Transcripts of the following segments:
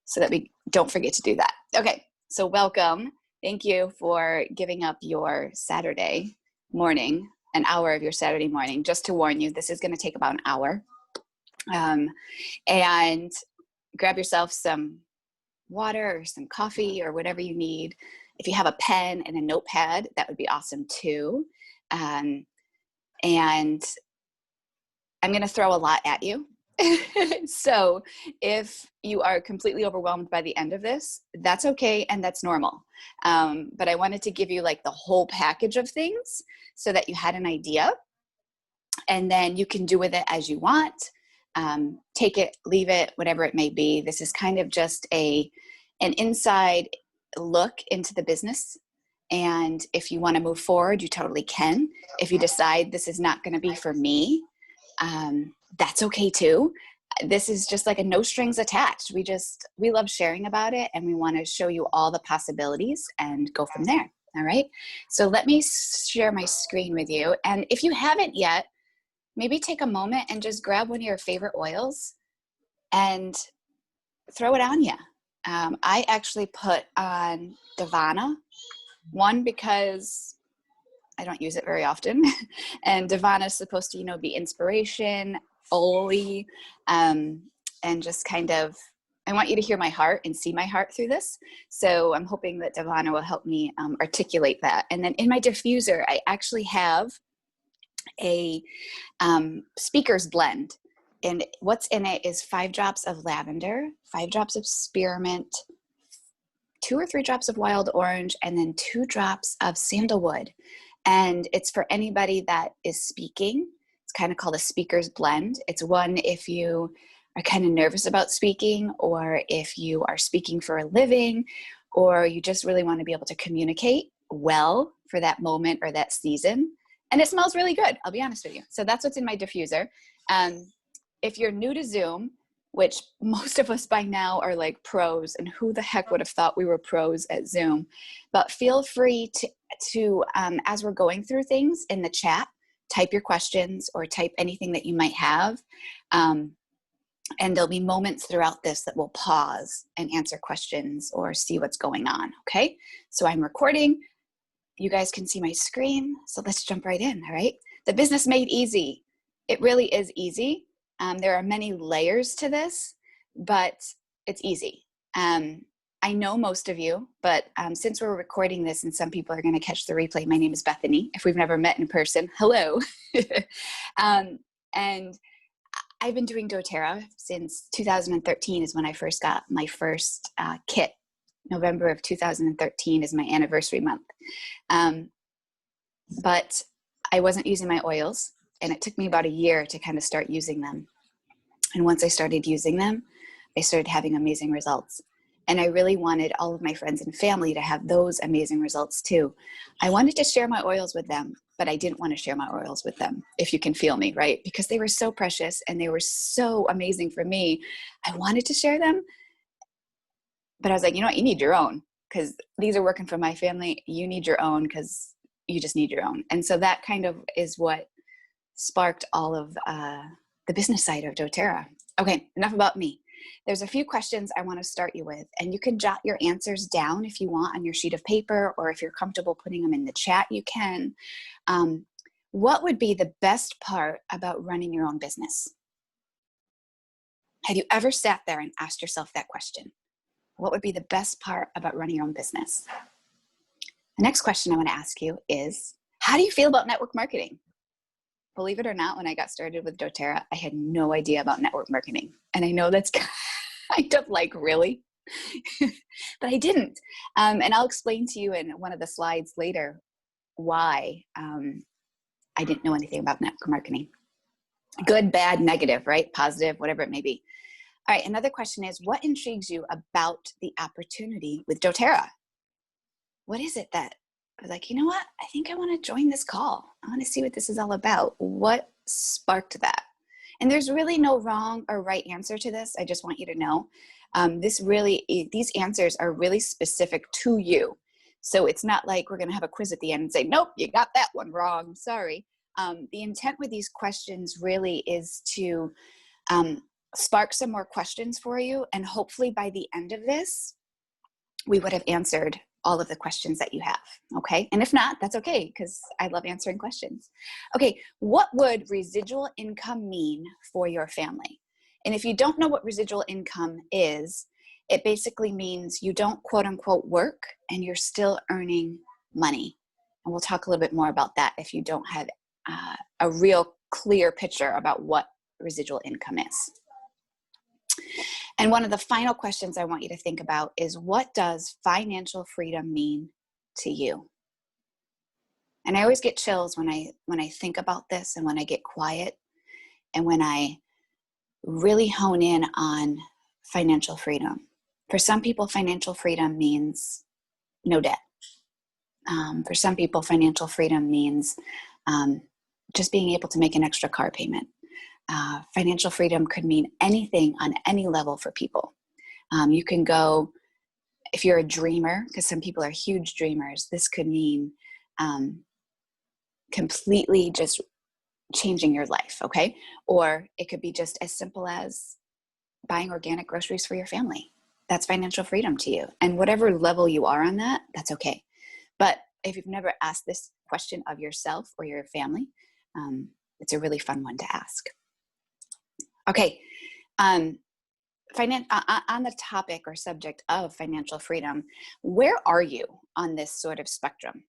so that we don't forget to do that. Okay, so welcome. Thank you for giving up your Saturday morning, an hour of your Saturday morning. Just to warn you, this is going to take about an hour. And grab yourself some water or some coffee or whatever you need. If you have a pen and a notepad, that would be awesome too. And I'm going to throw a lot at you. So if you are completely overwhelmed by the end of this, that's okay. And that's normal. But I wanted to give you like the whole package of things so that you had an idea, and then you can do with it as you want. Take it, leave it, whatever it may be. This is kind of just an inside look into the business. And if you want to move forward, you totally can. If you decide this is not going to be for me, that's okay too. This is just like a no strings attached. We love sharing about it, and we want to show you all the possibilities and go from there. All right. So let me share my screen with you. And if you haven't yet, maybe take a moment and just grab one of your favorite oils and throw it on you. I actually put on Divana, one because I don't use it very often. And Divana is supposed to, be inspiration, holy, and just kind of, I want you to hear my heart and see my heart through this. So I'm hoping that Divana will help me articulate that. And then in my diffuser, I actually have a speaker's blend. And what's in it is 5 drops of lavender, 5 drops of spearmint, 2 or 3 drops of wild orange, and then 2 drops of sandalwood. And it's for anybody that is speaking. It's kind of called a speaker's blend. It's one if you are kind of nervous about speaking, or if you are speaking for a living, or you just really want to be able to communicate well for that moment or that season. And it smells really good, I'll be honest with you. So that's what's in my diffuser. If you're new to Zoom, which most of us by now are like pros, and who the heck would have thought we were pros at Zoom, but feel free to as we're going through things in the chat, type your questions or type anything that you might have. And there'll be moments throughout this that we'll pause and answer questions or see what's going on, okay? So I'm recording. You guys can see my screen, so let's jump right in, all right? The business made easy. It really is easy. There are many layers to this, but it's easy. I know most of you, but since we're recording this and some people are going to catch the replay, my name is Bethany. If we've never met in person, hello. And I've been doing doTERRA since 2013 is when I first got my first kit. November of 2013 is my anniversary month. But I wasn't using my oils, and it took me about a year to kind of start using them. And once I started using them, I started having amazing results. And I really wanted all of my friends and family to have those amazing results too. I wanted to share my oils with them, but I didn't want to share my oils with them, if you can feel me, right? Because they were so precious and they were so amazing for me. I wanted to share them, but I was like, you know what, you need your own, because these are working for my family. You need your own because you just need your own. And so that kind of is what sparked all of the business side of doTERRA. Okay, enough about me. There's a few questions I want to start you with, and you can jot your answers down if you want on your sheet of paper, or if you're comfortable putting them in the chat, you can. What would be the best part about running your own business? Have you ever sat there and asked yourself that question? What would be the best part about running your own business? The next question I want to ask you is, how do you feel about network marketing? Believe it or not, when I got started with doTERRA, I had no idea about network marketing. And I know that's kind of like, really? But I didn't. And I'll explain to you in one of the slides later why I didn't know anything about network marketing. Good, bad, negative, right? Positive, whatever it may be. All right, another question is, what intrigues you about the opportunity with doTERRA? What is it that I was like, you know what? I think I want to join this call. I want to see what this is all about. What sparked that? And there's really no wrong or right answer to this. I just want you to know these answers are really specific to you. So it's not like we're going to have a quiz at the end and say, nope, you got that one wrong. Sorry. The intent with these questions really is to spark some more questions for you. And hopefully by the end of this, we would have answered all of the questions that you have, okay? And if not, that's okay, because I love answering questions. Okay, what would residual income mean for your family? And if you don't know what residual income is, it basically means you don't quote unquote work and you're still earning money. And we'll talk a little bit more about that if you don't have a real clear picture about what residual income is. And one of the final questions I want you to think about is, what does financial freedom mean to you? And I always get chills when I think about this, and when I get quiet, and when I really hone in on financial freedom. For some people, financial freedom means no debt. For some people, financial freedom means just being able to make an extra car payment. Financial freedom could mean anything on any level for people. You can go, if you're a dreamer, because some people are huge dreamers, this could mean completely just changing your life, okay? Or it could be just as simple as buying organic groceries for your family. That's financial freedom to you. And whatever level you are on that, that's okay. But if you've never asked this question of yourself or your family, it's a really fun one to ask. Okay, on the topic or subject of financial freedom, where are you on this sort of spectrum?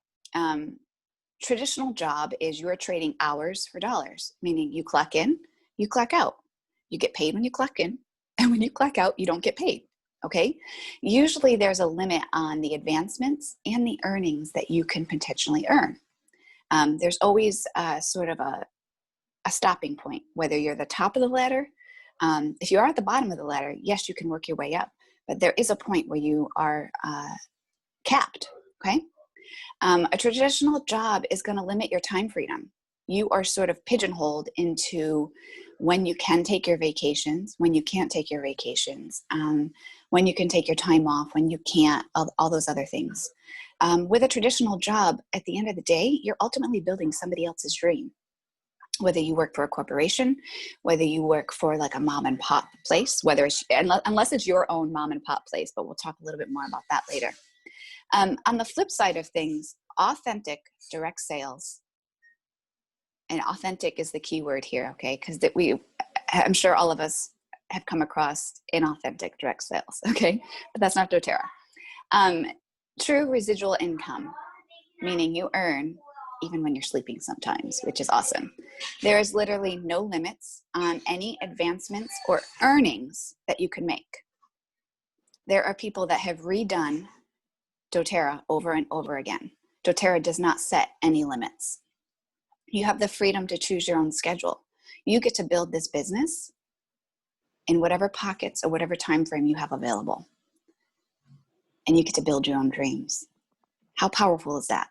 Traditional job is you're trading hours for dollars, meaning you clock in, you clock out. You get paid when you clock in, and when you clock out, you don't get paid, okay? Usually there's a limit on the advancements and the earnings that you can potentially earn. There's always sort of a stopping point, whether you're the top of the ladder. If you are at the bottom of the ladder, yes, you can work your way up, but there is a point where you are capped, okay? A traditional job is going to limit your time freedom. You are sort of pigeonholed into when you can take your vacations, when you can't take your vacations, when you can take your time off, when you can't, all those other things. With a traditional job, at the end of the day, you're ultimately building somebody else's dream. Whether you work for a corporation, whether you work for like a mom and pop place, unless it's your own mom and pop place, but we'll talk a little bit more about that later. On the flip side of things, authentic direct sales, and authentic is the key word here, okay? Because I'm sure all of us have come across inauthentic direct sales, okay? But that's not doTERRA. True residual income, meaning you earn even when you're sleeping sometimes, which is awesome. There is literally no limits on any advancements or earnings that you can make. There are people that have redone doTERRA over and over again. doTERRA does not set any limits. You have the freedom to choose your own schedule. You get to build this business in whatever pockets or whatever time frame you have available. And you get to build your own dreams. How powerful is that?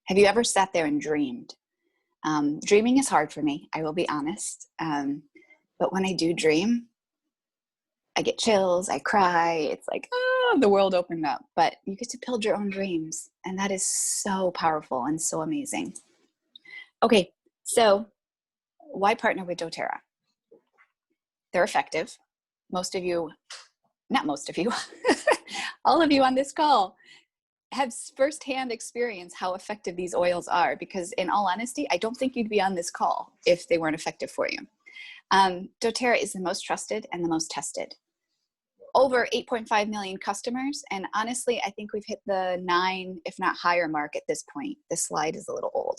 Have you ever sat there and dreamed? Dreaming is hard for me, I will be honest. But when I do dream, I get chills, I cry. It's like, the world opened up. But you get to build your own dreams. And that is so powerful and so amazing. Okay, so why partner with doTERRA? They're effective. Most of you, not most of you, all of you on this call have firsthand experience how effective these oils are, because in all honesty, I don't think you'd be on this call if they weren't effective for you. doTERRA is the most trusted and the most tested. Over 8.5 million customers, and honestly, I think we've hit the 9, if not higher mark at this point. This slide is a little old.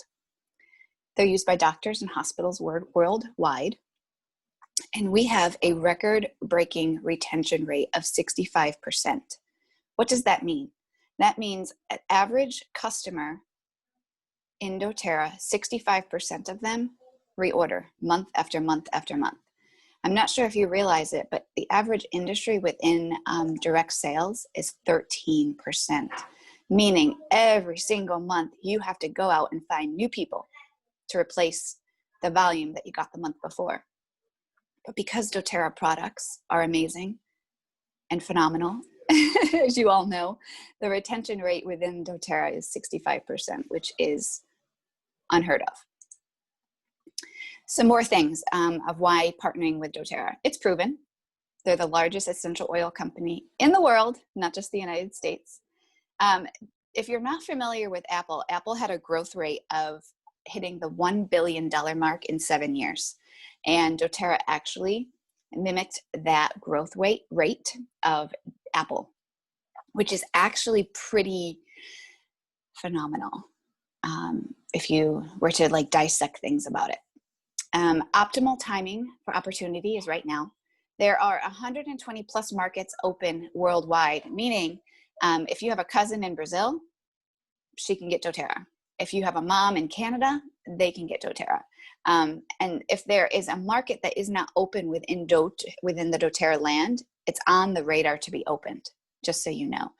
They're used by doctors and hospitals worldwide, and we have a record-breaking retention rate of 65%. What does that mean? That means an average customer in doTERRA, 65% of them reorder month after month after month. I'm not sure if you realize it, but the average industry within direct sales is 13%, meaning every single month you have to go out and find new people to replace the volume that you got the month before. But because doTERRA products are amazing and phenomenal, as you all know, the retention rate within doTERRA is 65%, which is unheard of. Some more things of why partnering with doTERRA. It's proven. They're the largest essential oil company in the world, not just the United States. If you're not familiar with Apple, Apple had a growth rate of hitting the $1 billion mark in 7 years. And doTERRA actually mimicked that growth rate of Apple, which is actually pretty phenomenal if you were to like dissect things about it. Optimal timing for opportunity is right now. There are 120 plus markets open worldwide, meaning if you have a cousin in Brazil, she can get doTERRA. If you have a mom in Canada, they can get doTERRA. And if there is a market that is not open within the doTERRA land, it's on the radar to be opened, just so you know.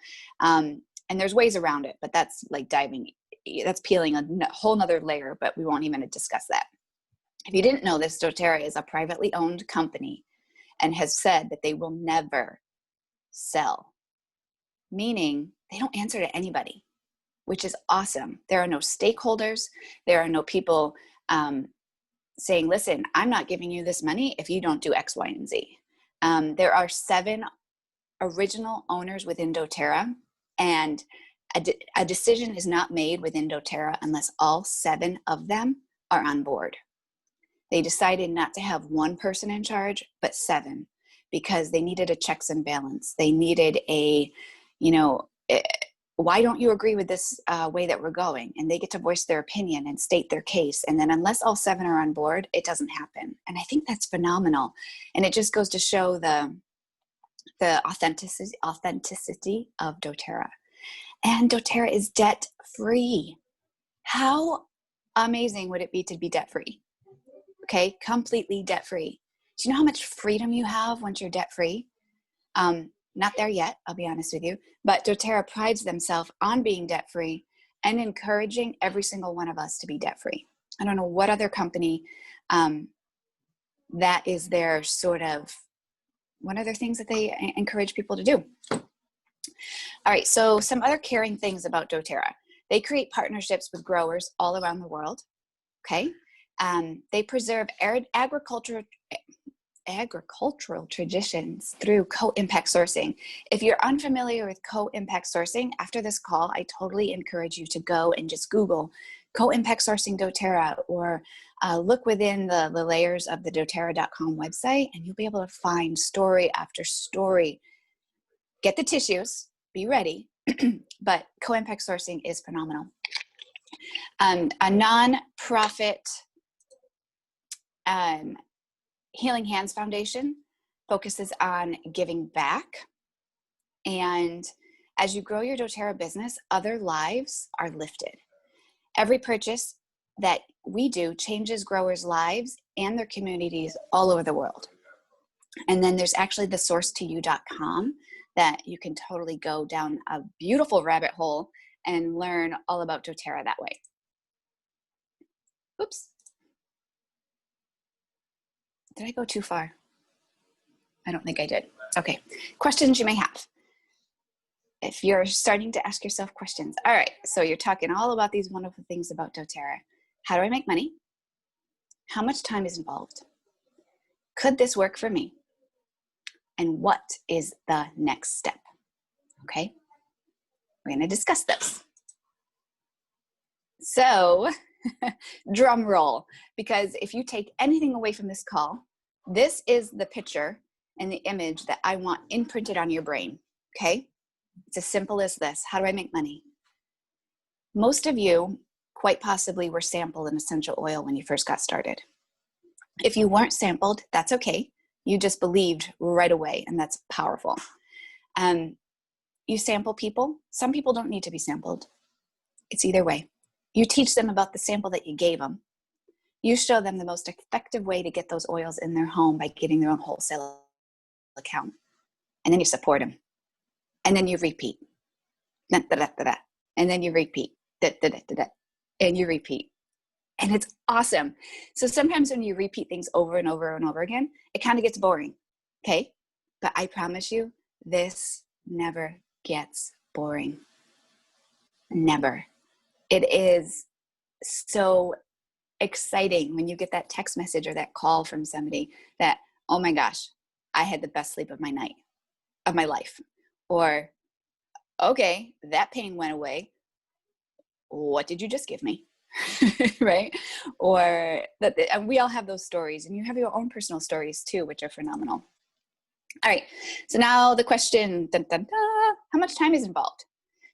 And there's ways around it, but that's like that's peeling a whole nother layer, but we won't even discuss that. If you didn't know this, doTERRA is a privately owned company and has said that they will never sell, meaning they don't answer to anybody, which is awesome. There are no stakeholders. There are no people saying, listen, I'm not giving you this money if you don't do X, Y, and Z. There are 7 original owners within doTERRA, and a decision is not made within doTERRA unless all 7 of them are on board. They decided not to have 1 person in charge, but 7, because they needed a checks and balance. They needed why don't you agree with this way that we're going? And they get to voice their opinion and state their case. And then unless all 7 are on board, it doesn't happen. And I think that's phenomenal. And it just goes to show the authenticity of doTERRA. And doTERRA is debt free. How amazing would it be to be debt free? Okay, completely debt free. Do you know how much freedom you have once you're debt free? Not there yet, I'll be honest with you, but doTERRA prides themselves on being debt free and encouraging every single one of us to be debt free. I don't know what other company that is their sort of one of their things that they encourage people to do. All right, so some other caring things about doTERRA. They create partnerships with growers all around the world, okay? They preserve agricultural traditions through co-impact sourcing. If you're unfamiliar with co-impact sourcing, after this call, I totally encourage you to go and just Google co-impact sourcing doTERRA, or look within the layers of the doterra.com website, and you'll be able to find story after story. Get the tissues, be ready, but co-impact sourcing is phenomenal. A non-profit Healing Hands Foundation focuses on giving back. And as you grow your doTERRA business, other lives are lifted. Every purchase that we do changes growers' lives and their communities all over the world. And then there's actually the sourcetoyou.com that you can totally go down a beautiful rabbit hole and learn all about doTERRA that way. Oops. Did I go too far? I don't think I did. Okay, questions you may have. If you're starting to ask yourself questions. All right, so you're talking all about these wonderful things about doTERRA. How do I make money? How much time is involved? Could this work for me? And what is the next step? Okay, we're gonna discuss this. So, drum roll, because if you take anything away from this call, this is the picture and the image that I want imprinted on your brain, okay? It's as simple as this. How do I make money? Most of you quite possibly were sampled an essential oil when you first got started. If you weren't sampled, that's okay. You just believed right away, and that's powerful. You sample people. Some people don't need to be sampled. It's either way. You teach them about the sample that you gave them. You show them the most effective way to get those oils in their home by getting their own wholesale account. And then you support them. And then you repeat. And then you repeat. And you repeat. And it's awesome. So sometimes when you repeat things over and over and over again, it kind of gets boring. Okay? But I promise you, this never gets boring. Never. It is so exciting when you get that text message or that call from somebody that, oh my gosh, I had the best sleep of my life. Or, okay, that pain went away. What did you just give me? Right? Or that, and we all have those stories, and you have your own personal stories too, which are phenomenal. All right. So now the question, dun, dun, dun, how much time is involved?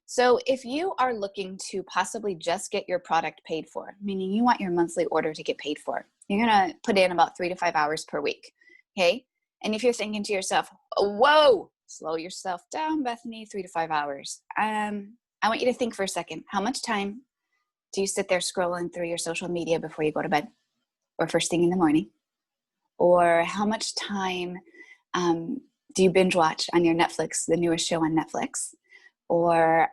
So if you are looking to possibly just get your product paid for, meaning you want your monthly order to get paid for, you're going to put in about 3 to 5 hours per week. Okay. And if you're thinking to yourself, whoa, slow yourself down, Bethany, 3 to 5 hours. I want you to think for a second, how much time do you sit there scrolling through your social media before you go to bed or first thing in the morning? Or how much time do you binge watch on your Netflix, the newest show on Netflix? Or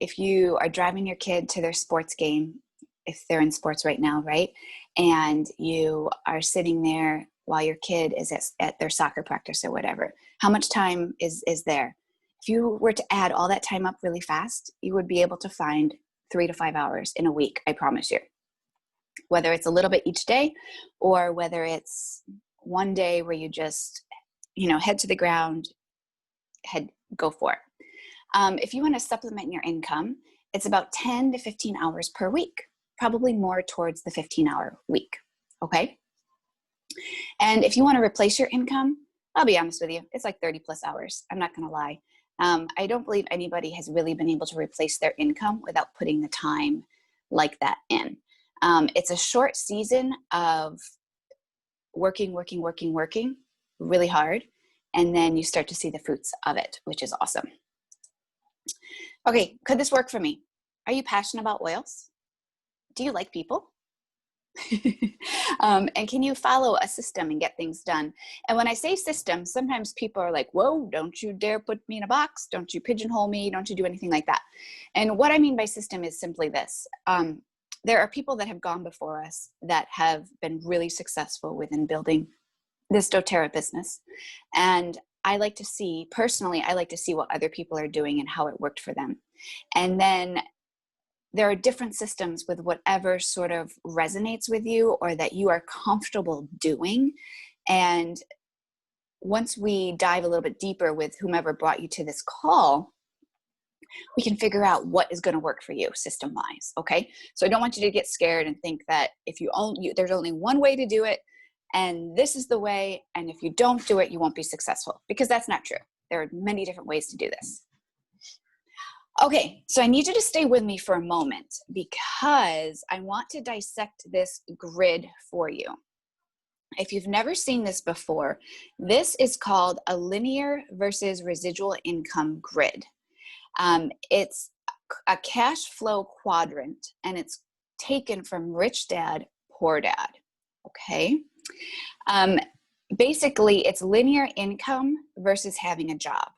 if you are driving your kid to their sports game, if they're in sports right now, right? And you are sitting there while your kid is at their soccer practice or whatever, how much time is there? If you were to add all that time up really fast, you would be able to find 3 to 5 hours in a week, I promise you. Whether it's a little bit each day, or whether it's one day where you just, head to the ground, go for it. If you want to supplement your income, it's about 10 to 15 hours per week, probably more towards the 15-hour week. Okay. And if you want to replace your income, I'll be honest with you, it's like 30 plus hours. I'm not going to lie. I don't believe anybody has really been able to replace their income without putting the time like that in. It's a short season of working really hard. And then you start to see the fruits of it, which is awesome. Okay, could this work for me? Are you passionate about oils? Do you like people? And can you follow a system and get things done? And when I say system, sometimes people are like, whoa, don't you dare put me in a box. Don't you pigeonhole me. Don't you do anything like that. And what I mean by system is simply this. There are people that have gone before us that have been really successful within building this doTERRA business. And I like to see what other people are doing and how it worked for them. And then there are different systems with whatever sort of resonates with you or that you are comfortable doing. And once we dive a little bit deeper with whomever brought you to this call, we can figure out what is going to work for you system-wise. Okay. So I don't want you to get scared and think that if there's only one way to do it, and this is the way, and if you don't do it, you won't be successful, because that's not true. There are many different ways to do this. Okay, so I need you to stay with me for a moment because I want to dissect this grid for you. If you've never seen this before, this is called a linear versus residual income grid. It's a cash flow quadrant, and it's taken from Rich Dad, Poor Dad. Okay. Basically, it's linear income versus having a job.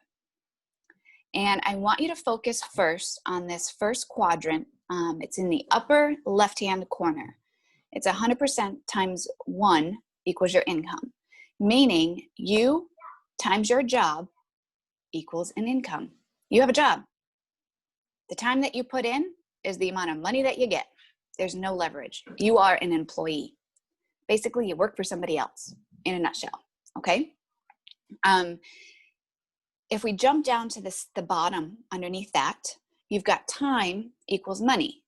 And I want you to focus first on this first quadrant. It's in the upper left-hand corner. It's 100% times 1 equals your income, meaning you times your job equals an income. You have a job. The time that you put in is the amount of money that you get. There's no leverage. You are an employee. Basically, you work for somebody else in a nutshell, okay? If we jump down to the bottom underneath that, you've got time equals money.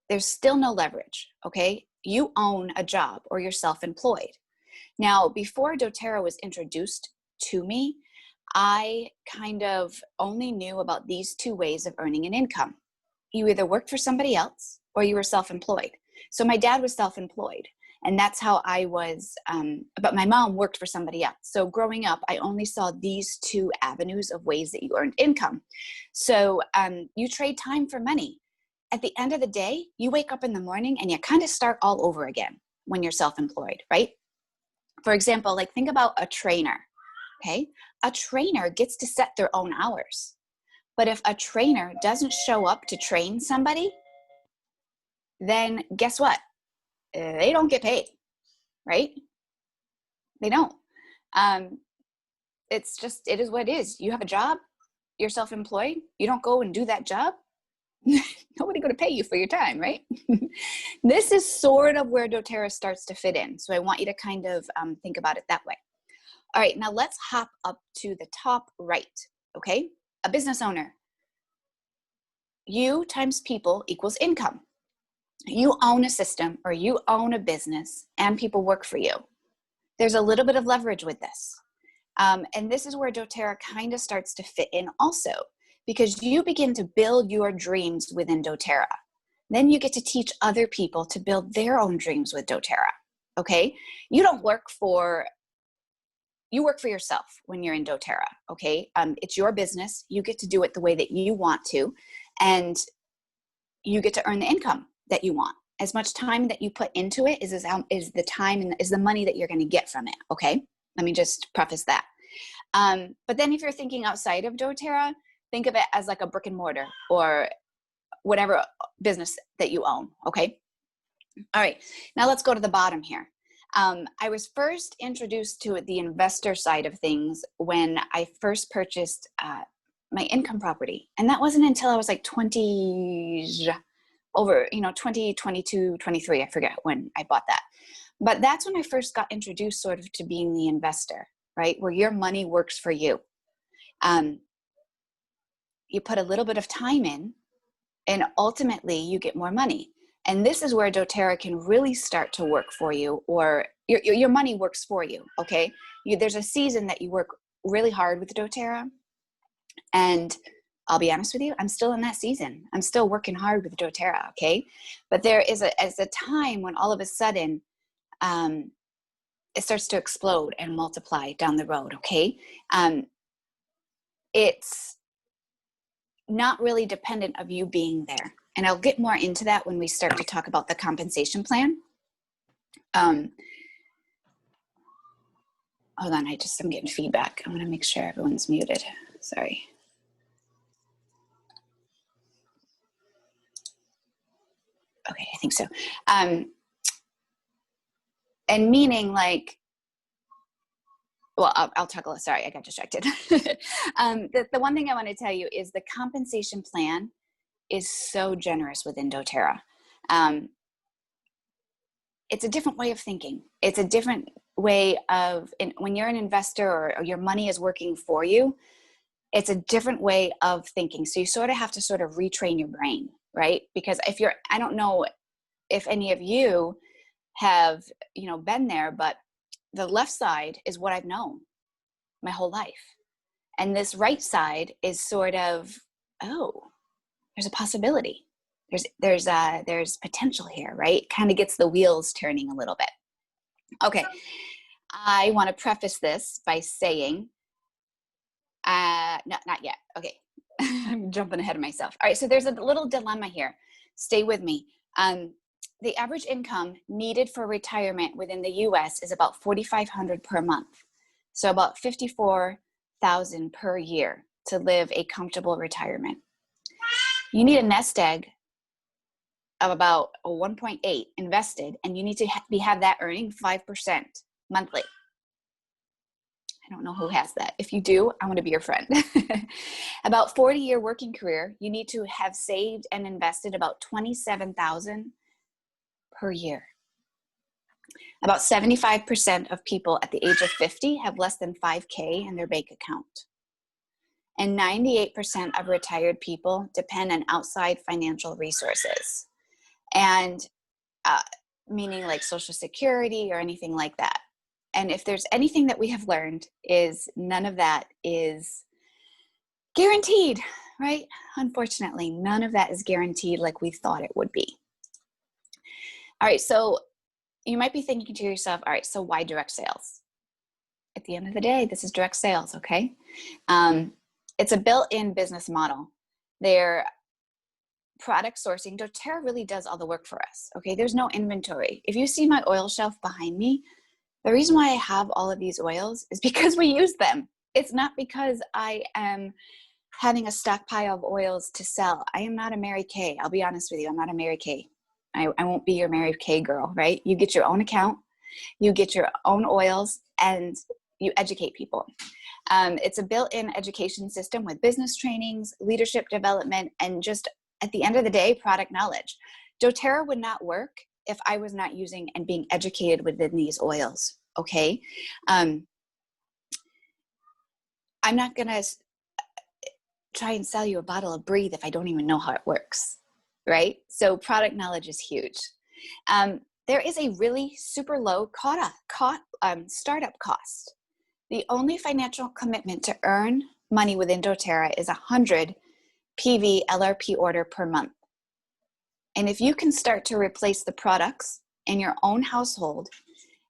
There's still no leverage, okay? You own a job or you're self-employed. Now, before doTERRA was introduced to me, I kind of only knew about these two ways of earning an income. You either worked for somebody else or you were self-employed. So my dad was self-employed. And that's how I was, but my mom worked for somebody else. So growing up, I only saw these two avenues of ways that you earned income. So you trade time for money. At the end of the day, you wake up in the morning and you kind of start all over again when you're self-employed, right? For example, like think about a trainer, okay? A trainer gets to set their own hours. But if a trainer doesn't show up to train somebody, then guess what? They don't get paid, right? They don't. It is what it is. You have a job, you're self-employed, you don't go and do that job, Nobody going to pay you for your time, right? This is sort of where doTERRA starts to fit in. So I want you to kind of think about it that way. All right, now let's hop up to the top right, okay? A business owner. You times people equals income. You own a system or you own a business and people work for you. There's a little bit of leverage with this. And this is where doTERRA kind of starts to fit in also, because you begin to build your dreams within doTERRA. Then you get to teach other people to build their own dreams with doTERRA, okay? You work for yourself when you're in doTERRA, okay? It's your business. You get to do it the way that you want to, and you get to earn the income that you want. As much time that you put into it is the time and is the money that you're going to get from it, okay? Let me just preface that. But then if you're thinking outside of doTERRA, think of it as like a brick and mortar or whatever business that you own, okay? All right, now let's go to the bottom here. I was first introduced to the investor side of things when I first purchased my income property. And that wasn't until I was like 20, 22, 23, I forget when I bought that. But that's when I first got introduced sort of to being the investor, right? Where your money works for you. You put a little bit of time in and ultimately you get more money. And this is where doTERRA can really start to work for you, or your money works for you, okay? There's a season that you work really hard with doTERRA, and I'll be honest with you, I'm still in that season. I'm still working hard with doTERRA, okay? But there is a time when all of a sudden it starts to explode and multiply down the road, okay? It's not really dependent of you being there. And I'll get more into that when we start to talk about the compensation plan. Hold on, I'm getting feedback. I'm gonna make sure everyone's muted, sorry. Okay, I think so. And meaning like, well, I'll talk a little, sorry, I got distracted. The one thing I want to tell you is the compensation plan is so generous within doTERRA. It's a different way of thinking. It's a different way of, when you're an investor or your money is working for you, it's a different way of thinking. So you sort of have to sort of retrain your brain, right? Because I don't know if any of you have, been there, but the left side is what I've known my whole life. And this right side is sort of, oh, there's a possibility. There's potential here, right? Kind of gets the wheels turning a little bit. Okay, I want to preface this by saying, not yet. Okay, I'm jumping ahead of myself. All right, so there's a little dilemma here. Stay with me. The average income needed for retirement within the U.S. is about $4,500 per month. So about $54,000 per year to live a comfortable retirement. You need a nest egg of about 1.8 invested, and you need to have that earning 5% monthly. I don't know who has that. If you do, I want to be your friend. About 40-year working career, you need to have saved and invested about $27,000 per year. About 75% of people at the age of 50 have less than $5K in their bank account. And 98% of retired people depend on outside financial resources. And meaning like Social Security or anything like that. And if there's anything that we have learned is none of that is guaranteed, right? Unfortunately, none of that is guaranteed like we thought it would be. All right, so you might be thinking to yourself, all right, so why direct sales? At the end of the day, this is direct sales, okay? It's a built-in business model. Their product sourcing, doTERRA really does all the work for us, okay? There's no inventory. If you see my oil shelf behind me, the reason why I have all of these oils is because we use them. It's not because I am having a stockpile of oils to sell. I am not a Mary Kay. I'll be honest with you. I'm not a Mary Kay. I won't be your Mary Kay girl, right? You get your own account, you get your own oils, and you educate people. It's a built-in education system with business trainings, leadership development, and just at the end of the day, product knowledge. doTERRA would not work if I was not using and being educated within these oils, okay? I'm not gonna try and sell you a bottle of Breathe if I don't even know how it works, right? So product knowledge is huge. There is a really super low startup cost. The only financial commitment to earn money within doTERRA is 100 PV LRP order per month. And if you can start to replace the products in your own household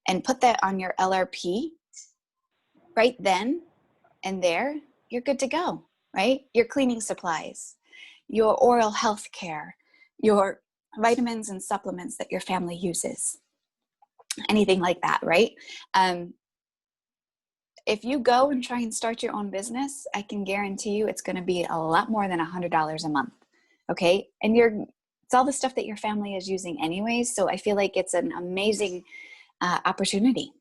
and put that on your LRP right then and there, you're good to go, right? Your cleaning supplies, your oral health care, your vitamins and supplements that your family uses, anything like that, right? If you go and try and start your own business, I can guarantee you it's going to be a lot more than $100 a month, okay? And it's all the stuff that your family is using anyways, so I feel like it's an amazing opportunity.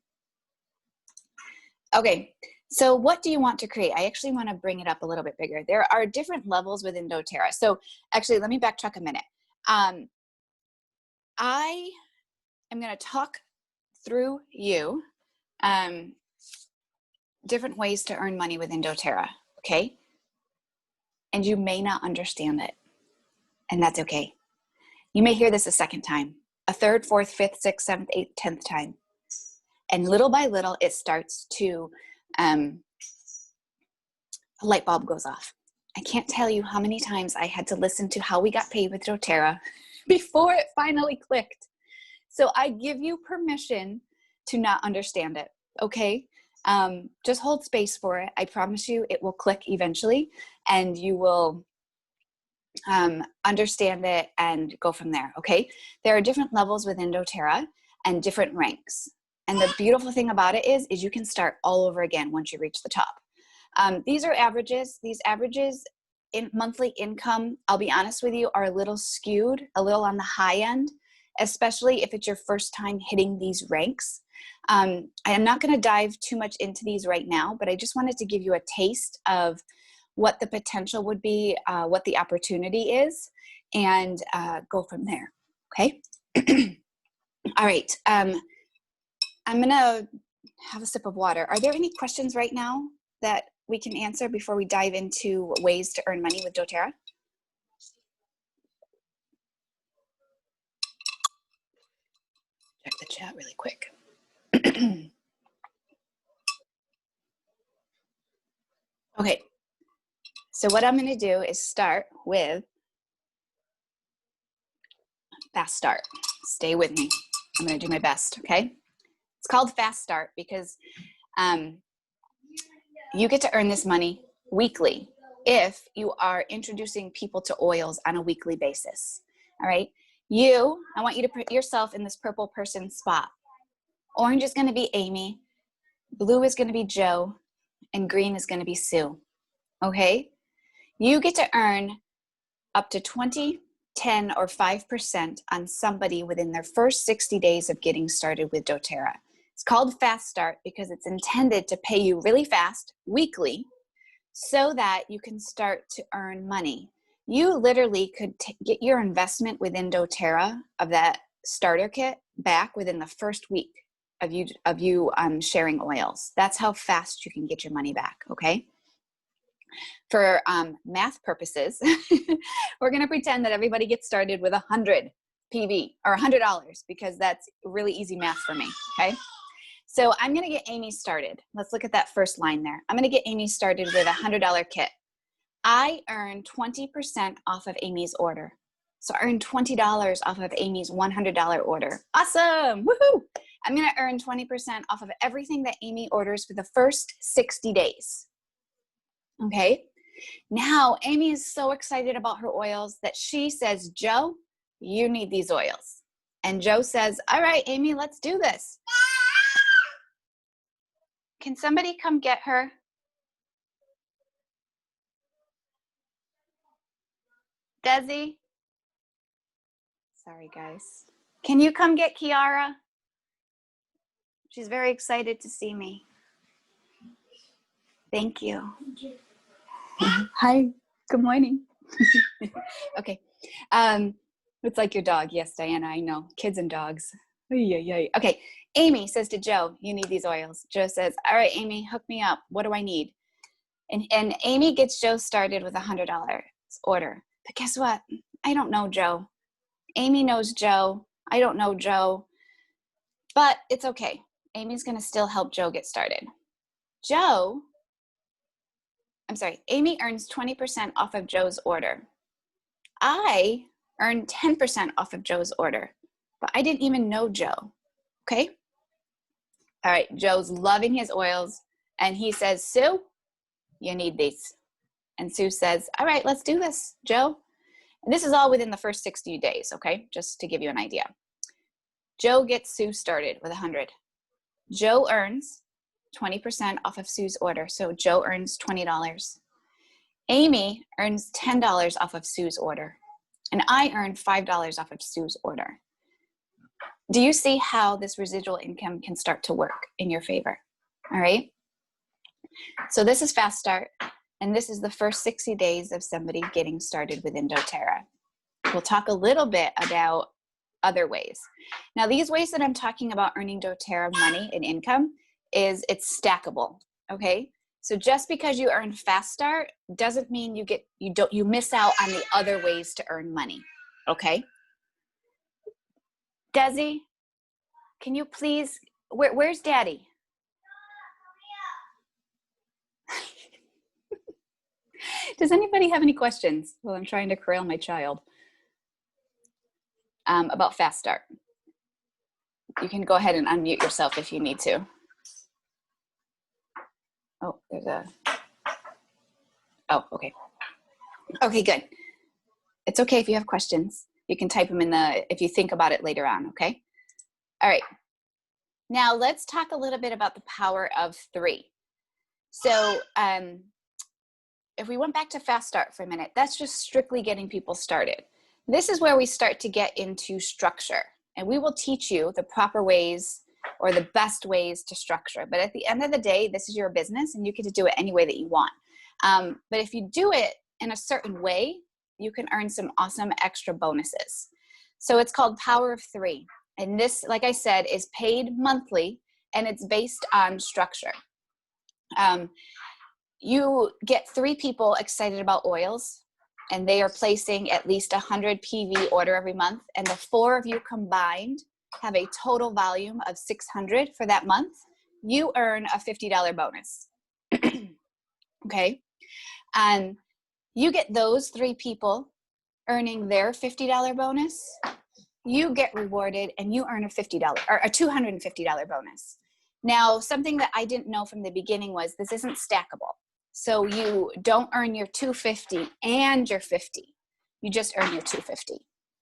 Okay, so what do you want to create? I actually want to bring it up a little bit bigger. There are different levels within doTERRA. So actually, let me backtrack a minute. I am going to talk through you different ways to earn money within doTERRA, okay? And you may not understand it, and that's okay. You may hear this a second time, a third, fourth, fifth, sixth, seventh, eighth, 10th time. And little by little, it starts to, a light bulb goes off. I can't tell you how many times I had to listen to how we got paid with doTERRA before it finally clicked. So I give you permission to not understand it, okay? Just hold space for it. I promise you it will click eventually and you will understand it and go from there, okay? There are different levels within doTERRA and different ranks. And the beautiful thing about it is you can start all over again once you reach the top. These are averages. These averages in monthly income, I'll be honest with you, are a little skewed, a little on the high end, especially if it's your first time hitting these ranks. I am not going to dive too much into these right now, but I just wanted to give you a taste of what the potential would be, what the opportunity is, and go from there, okay? All right, I'm gonna have a sip of water. Are there any questions right now that we can answer before we dive into ways to earn money with doTERRA? Check the chat really quick. Okay, so what I'm gonna do is start with fast start. Stay with me. I'm gonna do my best, okay? It's called fast start because you get to earn this money weekly if you are introducing people to oils on a weekly basis, all right? I want you to put yourself in this purple person spot. Orange is gonna be Amy, blue is gonna be Joe, and green is gonna be Sue, okay? You get to earn up to 20, 10, or 5% on somebody within their first 60 days of getting started with doTERRA. It's called Fast Start because it's intended to pay you really fast, weekly, so that you can start to earn money. You literally could get your investment within doTERRA of that starter kit back within the first week of you sharing oils. That's how fast you can get your money back, okay? For math purposes, we're going to pretend that everybody gets started with 100 PV or $100 because that's really easy math for me, okay? So I'm going to get Amy started. Let's look at that first line there. I'm going to get Amy started with a $100 kit. I earn 20% off of Amy's order. So I earn $20 off of Amy's $100 order. Awesome, woohoo! I'm going to earn 20% off of everything that Amy orders for the first 60 days. Okay, now Amy is so excited about her oils that she says, Joe, you need these oils. And Joe says, all right, Amy, let's do this. Can somebody come get her? Desi? Sorry, guys. Can you come get Kiara? She's very excited to see me. Thank you. Hi, good morning. Okay, It's like your dog. Yes, Diana, I know. Kids and dogs. Okay, Amy says to Joe, you need these oils. Joe says, all right, Amy, hook me up. What do I need? And Amy gets Joe started with $100 order. But guess what? I don't know Joe. Amy knows Joe. I don't know Joe. But it's okay. Amy's going to still help Joe get started. Amy earns 20% off of Joe's order. I earned 10% off of Joe's order, but I didn't even know Joe, okay? All right, Joe's loving his oils, and he says, Sue, you need these. And Sue says, all right, let's do this, Joe. And this is all within the first 60 days, okay? Just to give you an idea. Joe gets Sue started with 100. Joe earns 20% off of Sue's order, so Joe earns $20. Amy earns $10 off of Sue's order, and I earned $5 off of Sue's order. Do you see how this residual income can start to work in your favor? All right. So this is Fast Start, and this is the first 60 days of somebody getting started within doTERRA. We'll talk a little bit about other ways. Now, these ways that I'm talking about earning doTERRA money and income is it's stackable, okay? So just because you earn Fast Start doesn't mean you miss out on the other ways to earn money, okay? Desi, can you please, where's Daddy? Does anybody have any questions while I'm trying to corral my child about Fast Start? You can go ahead and unmute yourself if you need to. Oh, okay. Okay, good. It's okay if you have questions. You can type them if you think about it later on, okay? All right. Now let's talk a little bit about the power of 3. So if we went back to Fast Start for a minute, that's just strictly getting people started. This is where we start to get into structure, and we will teach you the proper ways or the best ways to structure. But at the end of the day, this is your business and you get to do it any way that you want. But if you do it in a certain way, you can earn some awesome extra bonuses. So it's called Power of 3. And this, like I said, is paid monthly, and it's based on structure. You get 3 people excited about oils, and they are placing at least 100 PV order every month. And the 4 of you combined have a total volume of 600 for that month. You earn a $50 bonus. Okay. And you get those 3 people earning their $50 bonus. You get rewarded and you earn a $50 or a $250 bonus. Now, something that I didn't know from the beginning was this isn't stackable. So you don't earn your $250 and your $50. You just earn your $250.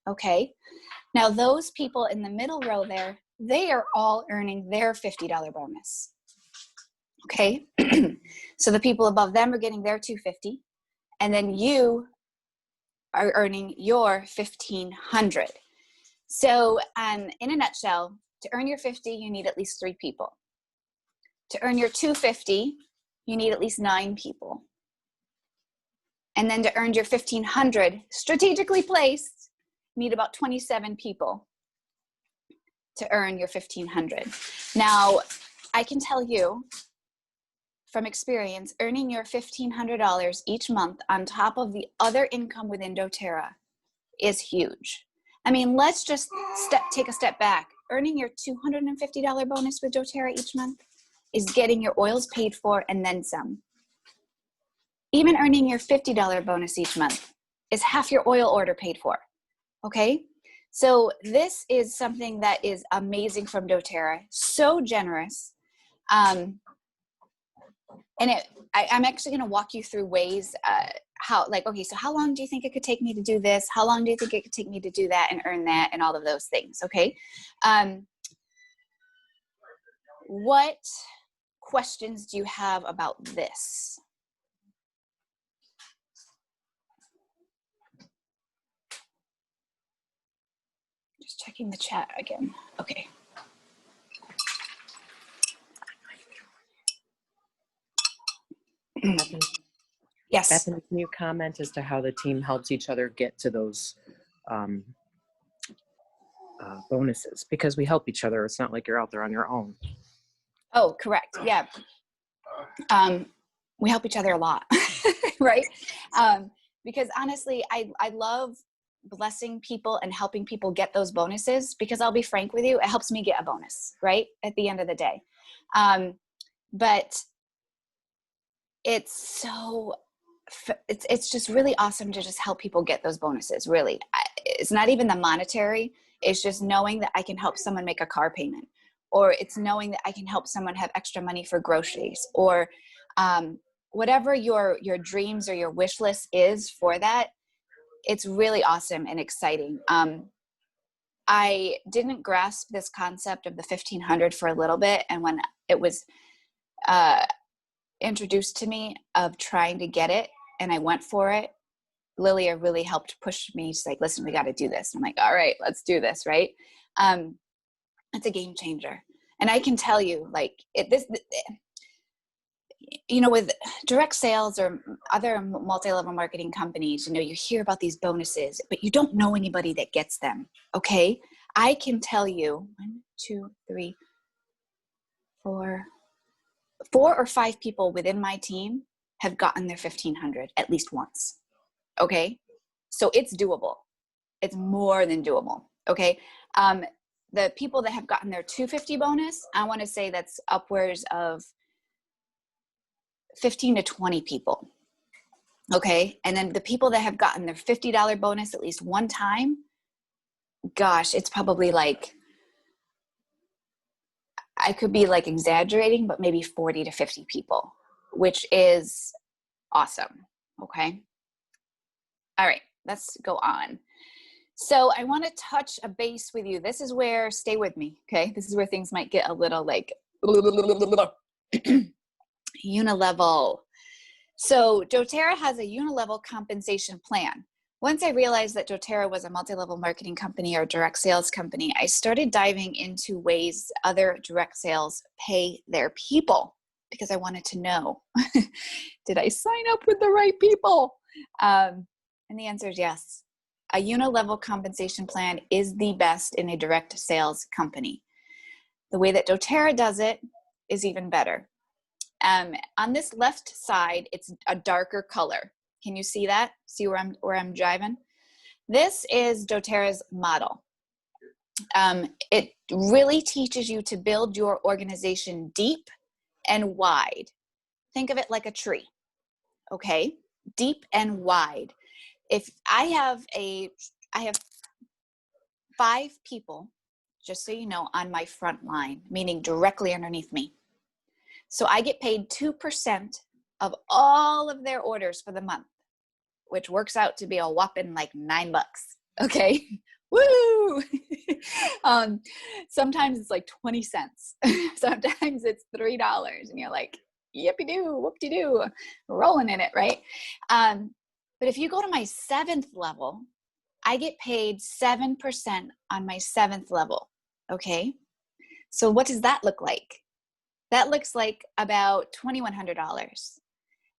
Okay. Now those people in the middle row there, they are all earning their $50 bonus. Okay. So the people above them are getting their $250, and then you are earning your $1,500. So in a nutshell, to earn your 50, you need at least 3 people. To earn your 250, you need at least 9 people. And then to earn your 1,500, strategically placed, you need about 27 people to earn your 1,500. Now, I can tell you from experience, earning your $1,500 each month on top of the other income within doTERRA is huge. I mean, let's just take a step back. Earning your $250 bonus with doTERRA each month is getting your oils paid for and then some. Even earning your $50 bonus each month is half your oil order paid for, okay? So this is something that is amazing from doTERRA, so generous. And I'm actually gonna walk you through ways okay, so how long do you think it could take me to do this? How long do you think it could take me to do that and earn that and all of those things, okay? What questions do you have about this? Just checking the chat again. Okay. Yes. Bethany, can you comment as to how the team helps each other get to those um, bonuses? Because we help each other. It's not like you're out there on your own. Oh, correct. Yeah. We help each other a lot, right? Because honestly, I love blessing people and helping people get those bonuses, because I'll be frank with you, it helps me get a bonus, right? At the end of the day. But it's just really awesome to just help people get those bonuses. Really. It's not even the monetary. It's just knowing that I can help someone make a car payment, or it's knowing that I can help someone have extra money for groceries, or whatever your dreams or your wish list is for that. It's really awesome and exciting. I didn't grasp this concept of the 1500 for a little bit. And when it was introduced to me of trying to get it, and I went for it, Lilia really helped push me. She's like, listen, we got to do this. I'm like, all right, let's do this. Right. It's a game changer. And I can tell you, like, with direct sales or other multi-level marketing companies, you hear about these bonuses, but you don't know anybody that gets them. Okay. I can tell you 4 or 5 people within my team have gotten their 1500 at least once. Okay. So it's doable. It's more than doable. Okay. The people that have gotten their 250 bonus, I want to say that's upwards of 15 to 20 people. Okay. And then the people that have gotten their $50 bonus at least one time, gosh, it's probably like, I could be like exaggerating, but maybe 40 to 50 people, which is awesome. Okay. All right, let's go on. So I want to touch a base with you. This is where, stay with me. Okay. This is where things might get a little like unilevel. So doTERRA has a unilevel compensation plan. Once I realized that doTERRA was a multi-level marketing company or direct sales company, I started diving into ways other direct sales pay their people, because I wanted to know, did I sign up with the right people? And the answer is yes. A unilevel compensation plan is the best in a direct sales company. The way that doTERRA does it is even better. On this left side, it's a darker color. Can you see that? See where I'm driving? This is doTERRA's model. It really teaches you to build your organization deep and wide. Think of it like a tree, okay? Deep and wide. If I have 5 people, just so you know, on my front line, meaning directly underneath me. So I get paid 2% of all of their orders for the month, which works out to be a whopping like $9. Okay. Woo! Sometimes it's like 20 cents. Sometimes it's $3, and you're like, yippee-doo, whoop-de-doo, rolling in it, right? But if you go to my 7th level, I get paid 7% on my 7th level. Okay. So what does that look like? That looks like about $2,100.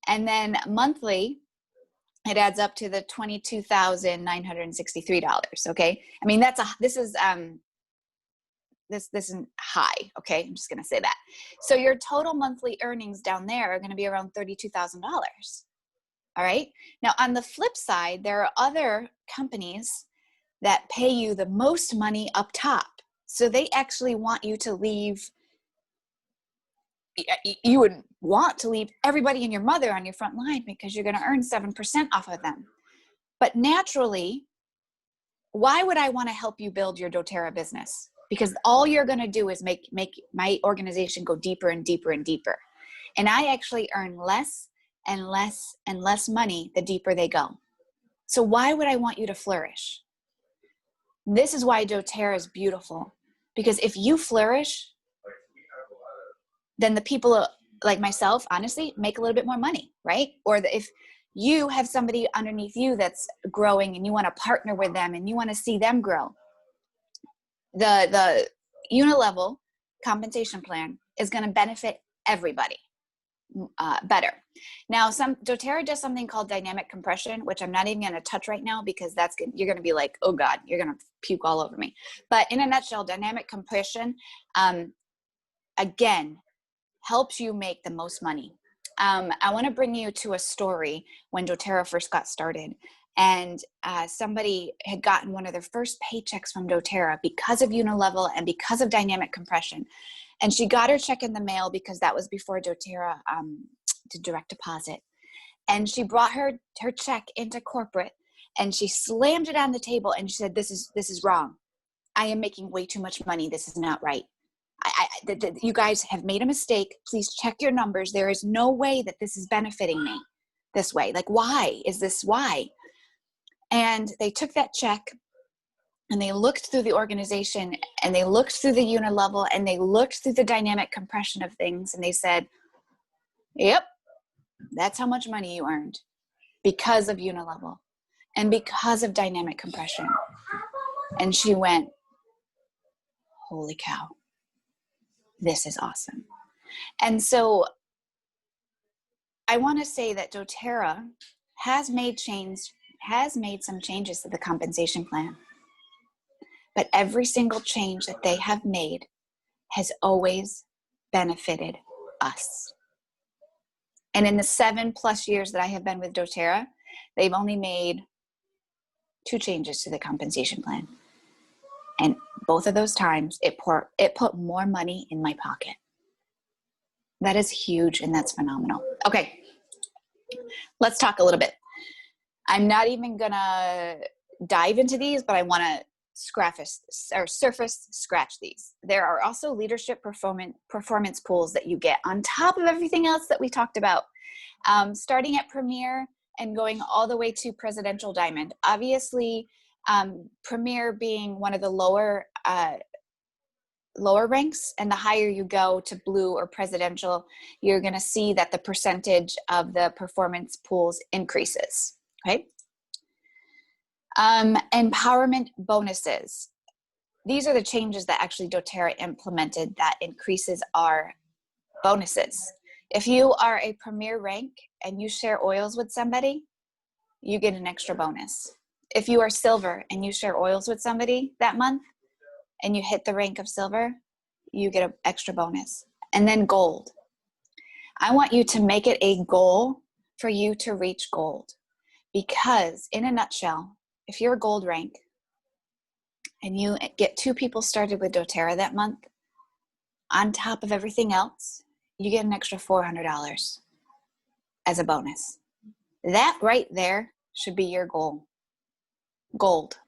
And then monthly, it adds up to the $22,963. Okay. I mean, this isn't high. Okay. I'm just going to say that. So your total monthly earnings down there are going to be around $32,000. All right. Now on the flip side, there are other companies that pay you the most money up top. So they actually want you to leave. You would want to leave everybody and your mother on your front line, because you're going to earn 7% off of them. But naturally, why would I want to help you build your doTERRA business? Because all you're going to do is make my organization go deeper and deeper and deeper. And I actually earn less and less and less money the deeper they go. So why would I want you to flourish? This is why doTERRA is beautiful. Because if you flourish, then the people like myself, honestly, make a little bit more money, right? Or if you have somebody underneath you that's growing and you want to partner with them and you want to see them grow, the unilevel compensation plan is going to benefit everybody. better. Now, doTERRA does something called dynamic compression, which I'm not even going to touch right now because you're going to be like, oh God, you're going to puke all over me. But in a nutshell, dynamic compression, again, helps you make the most money. I want to bring you to a story when doTERRA first got started. And somebody had gotten one of their first paychecks from doTERRA because of Unilevel and because of dynamic compression. And she got her check in the mail because that was before doTERRA did direct deposit. And she brought her check into corporate and she slammed it on the table and she said, this is wrong. I am making way too much money. This is not right. You guys have made a mistake. Please check your numbers. There is no way that this is benefiting me this way. Like, why is this? Why? And they took that check and they looked through the organization and they looked through the Unilevel and they looked through the dynamic compression of things. And they said, yep, that's how much money you earned because of Unilevel and because of dynamic compression. And she went, holy cow, this is awesome. And so I want to say that doTERRA has made some changes to the compensation plan. But every single change that they have made has always benefited us. And in the 7+ years that I have been with doTERRA, they've only made 2 changes to the compensation plan. And both of those times, it put more money in my pocket. That is huge and that's phenomenal. Okay, let's talk a little bit. I'm not even gonna dive into these, but I wanna surface scratch these. There are also leadership performance pools that you get on top of everything else that we talked about, starting at Premier and going all the way to Presidential Diamond. Obviously, Premier being one of the lower ranks, and the higher you go to Blue or Presidential, you're going to see that the percentage of the performance pools increases. Okay. Empowerment bonuses. These are the changes that actually doTERRA implemented that increases our bonuses. If you are a Premier rank and you share oils with somebody, you get an extra bonus. If you are Silver and you share oils with somebody that month and you hit the rank of Silver, you get an extra bonus. And then Gold. I want you to make it a goal for you to reach Gold, because in a nutshell, if you're a Gold rank and you get 2 people started with doTERRA that month, on top of everything else, you get an extra $400 as a bonus. That right there should be your goal. Gold.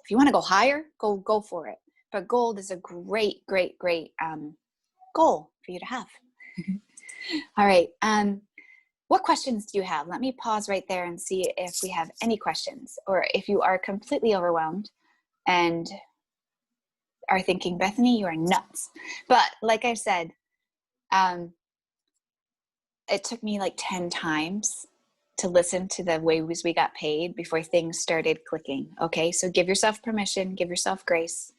If you want to go higher, go for it. But Gold is a great goal for you to have. All right. What questions do you have? Let me pause right there and see if we have any questions, or if you are completely overwhelmed and are thinking, Bethany, you are nuts. But like I said, it took me like 10 times to listen to the ways we got paid before things started clicking. Okay, so give yourself permission, give yourself grace.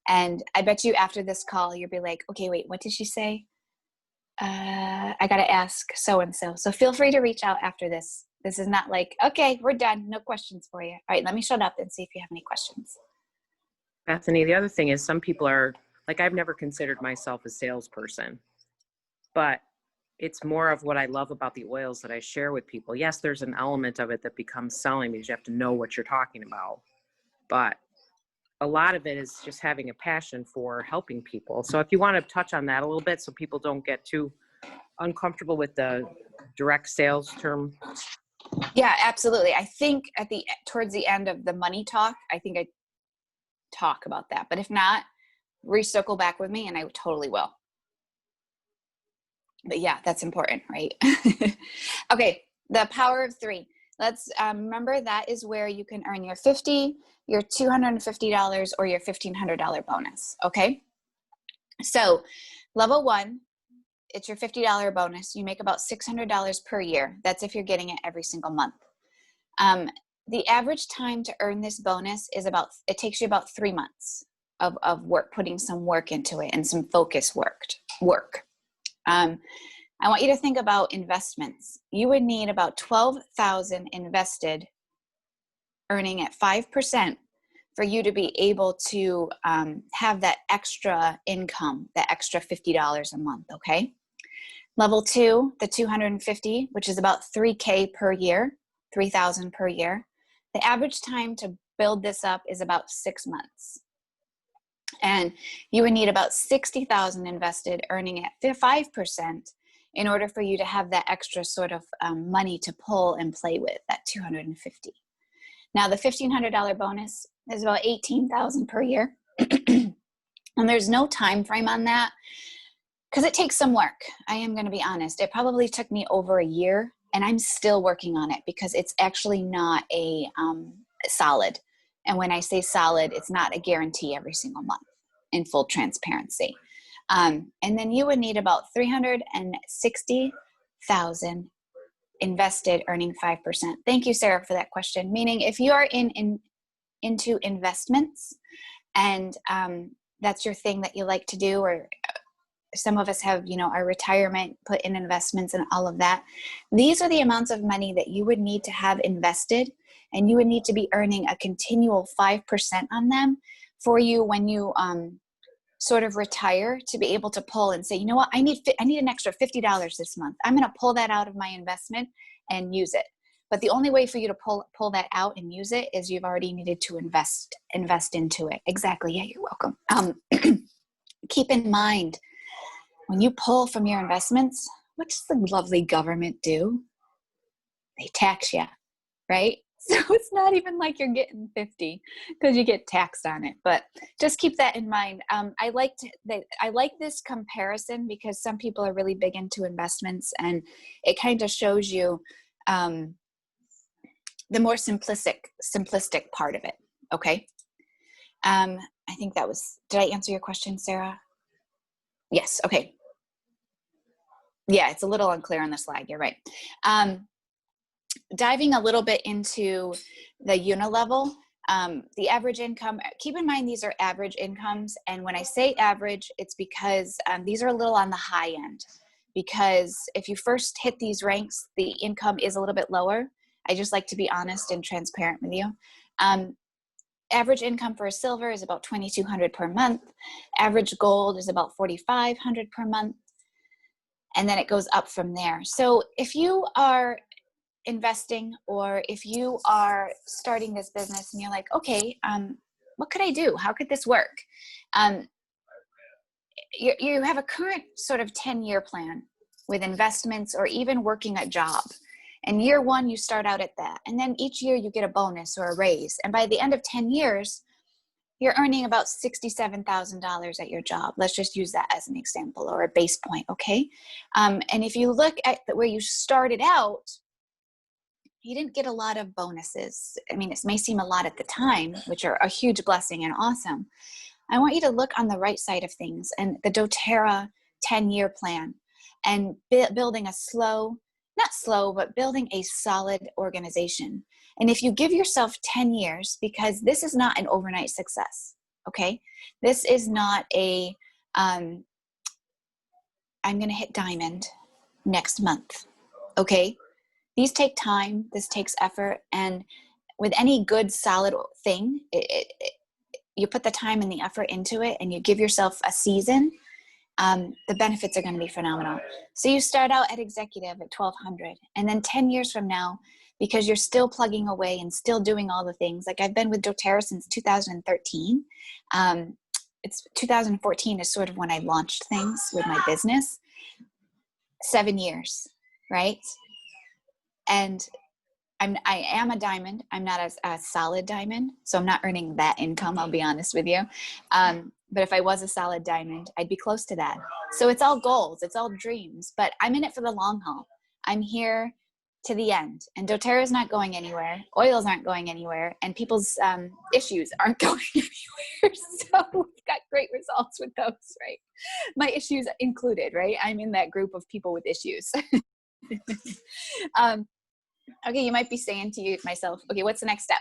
And I bet you after this call, you'll be like, okay, wait, what did she say? I got to ask so-and-so. So feel free to reach out after this. This is not like, okay, we're done. No questions for you. All right, let me shut up and see if you have any questions. Bethany, the other thing is some people are, like, I've never considered myself a salesperson, but it's more of what I love about the oils that I share with people. Yes, there's an element of it that becomes selling because you have to know what you're talking about, but a lot of it is just having a passion for helping people. So if you want to touch on that a little bit so people don't get too uncomfortable with the direct sales term. Yeah, absolutely. I think towards the end of the money talk, I think I talk about that. But if not, recircle back with me and I totally will. But yeah, that's important, right? Okay, the power of 3. Let's remember that is where you can earn your $50, your $250, or your $1,500 bonus, okay? So level 1, it's your $50 bonus. You make about $600 per year. That's if you're getting it every single month. The average time to earn this bonus is it takes you about 3 months of work, putting some work into it and some focus work. I want you to think about investments. You would need about 12,000 invested, earning at 5%, for you to be able to have that extra income, that extra $50 a month, okay? Level 2, the 250, which is about 3K per year, 3,000 per year. The average time to build this up is about 6 months. And you would need about 60,000 invested, earning at 5%, in order for you to have that extra sort of money to pull and play with, that 250. Now the $1,500 bonus is about 18,000 per year. And there's no time frame on that because it takes some work. I am going to be honest. It probably took me over a year, and I'm still working on it because it's actually not a solid. And when I say solid, it's not a guarantee every single month, in full transparency. And then you would need about 360,000 invested, earning 5%. Thank you, Sarah, for that question. Meaning if you are into investments and that's your thing that you like to do, or some of us have, our retirement put in investments and all of that. These are the amounts of money that you would need to have invested, and you would need to be earning a continual 5% on them for you when you sort of retire, to be able to pull and say, you know what, I need an extra $50 this month. I'm going to pull that out of my investment and use it. But the only way for you to pull that out and use it is you've already needed to invest into it. Exactly. Yeah, you're welcome. Keep in mind, when you pull from your investments, what does the lovely government do? They tax you, right? So it's not even like you're getting 50 because you get taxed on it. But just keep that in mind. I like this comparison because some people are really big into investments, and it kind of shows you the more simplistic part of it. Okay. I think that was. Did I answer your question, Sarah? Yes. Okay. Yeah, it's a little unclear on the slide. You're right. Diving a little bit into the unilevel, the average income, keep in mind these are average incomes. And when I say average, it's because these are a little on the high end, because if you first hit these ranks, the income is a little bit lower. I just like to be honest and transparent with you. Average income for a silver is about $2,200 per month. Average gold is about $4,500 per month. And then it goes up from there. So if you are investing, or if you are starting this business and you're like, okay, what could I do? How could this work? You have a current sort of 10-year plan with investments, or even working a job. And year one, you start out at that. And then each year you get a bonus or a raise. And by the end of 10 years, you're earning about $67,000 at your job. Let's just use that as an example, or a base point, okay? And if you look at where you started out, you didn't get a lot of bonuses. I mean, it may seem a lot at the time, which are a huge blessing and awesome. I want you to look on the right side of things, and the doTERRA 10-year plan, and building a building a solid organization. And if you give yourself 10 years, because this is not an overnight success, okay? This is not a, I'm going to hit diamond next month, okay? These take time, this takes effort, and with any good, solid thing, you put the time and the effort into it, and you give yourself a season, the benefits are going to be phenomenal. So you start out at executive at 1,200, and then 10 years from now, because you're still plugging away and still doing all the things, like I've been with doTERRA since 2013. It's 2014 is sort of when I launched things with my business. 7 years, right? And I am a diamond. I'm not a solid diamond, so I'm not earning that income, I'll be honest with you. But if I was a solid diamond, I'd be close to that. So it's all goals, it's all dreams, but I'm in it for the long haul. I'm here to the end, and doTERRA is not going anywhere. Oils aren't going anywhere, and people's issues aren't going anywhere. So we've got great results with those, right? My issues included, right? I'm in that group of people with issues. Okay, you might be saying to yourself, okay, what's the next step?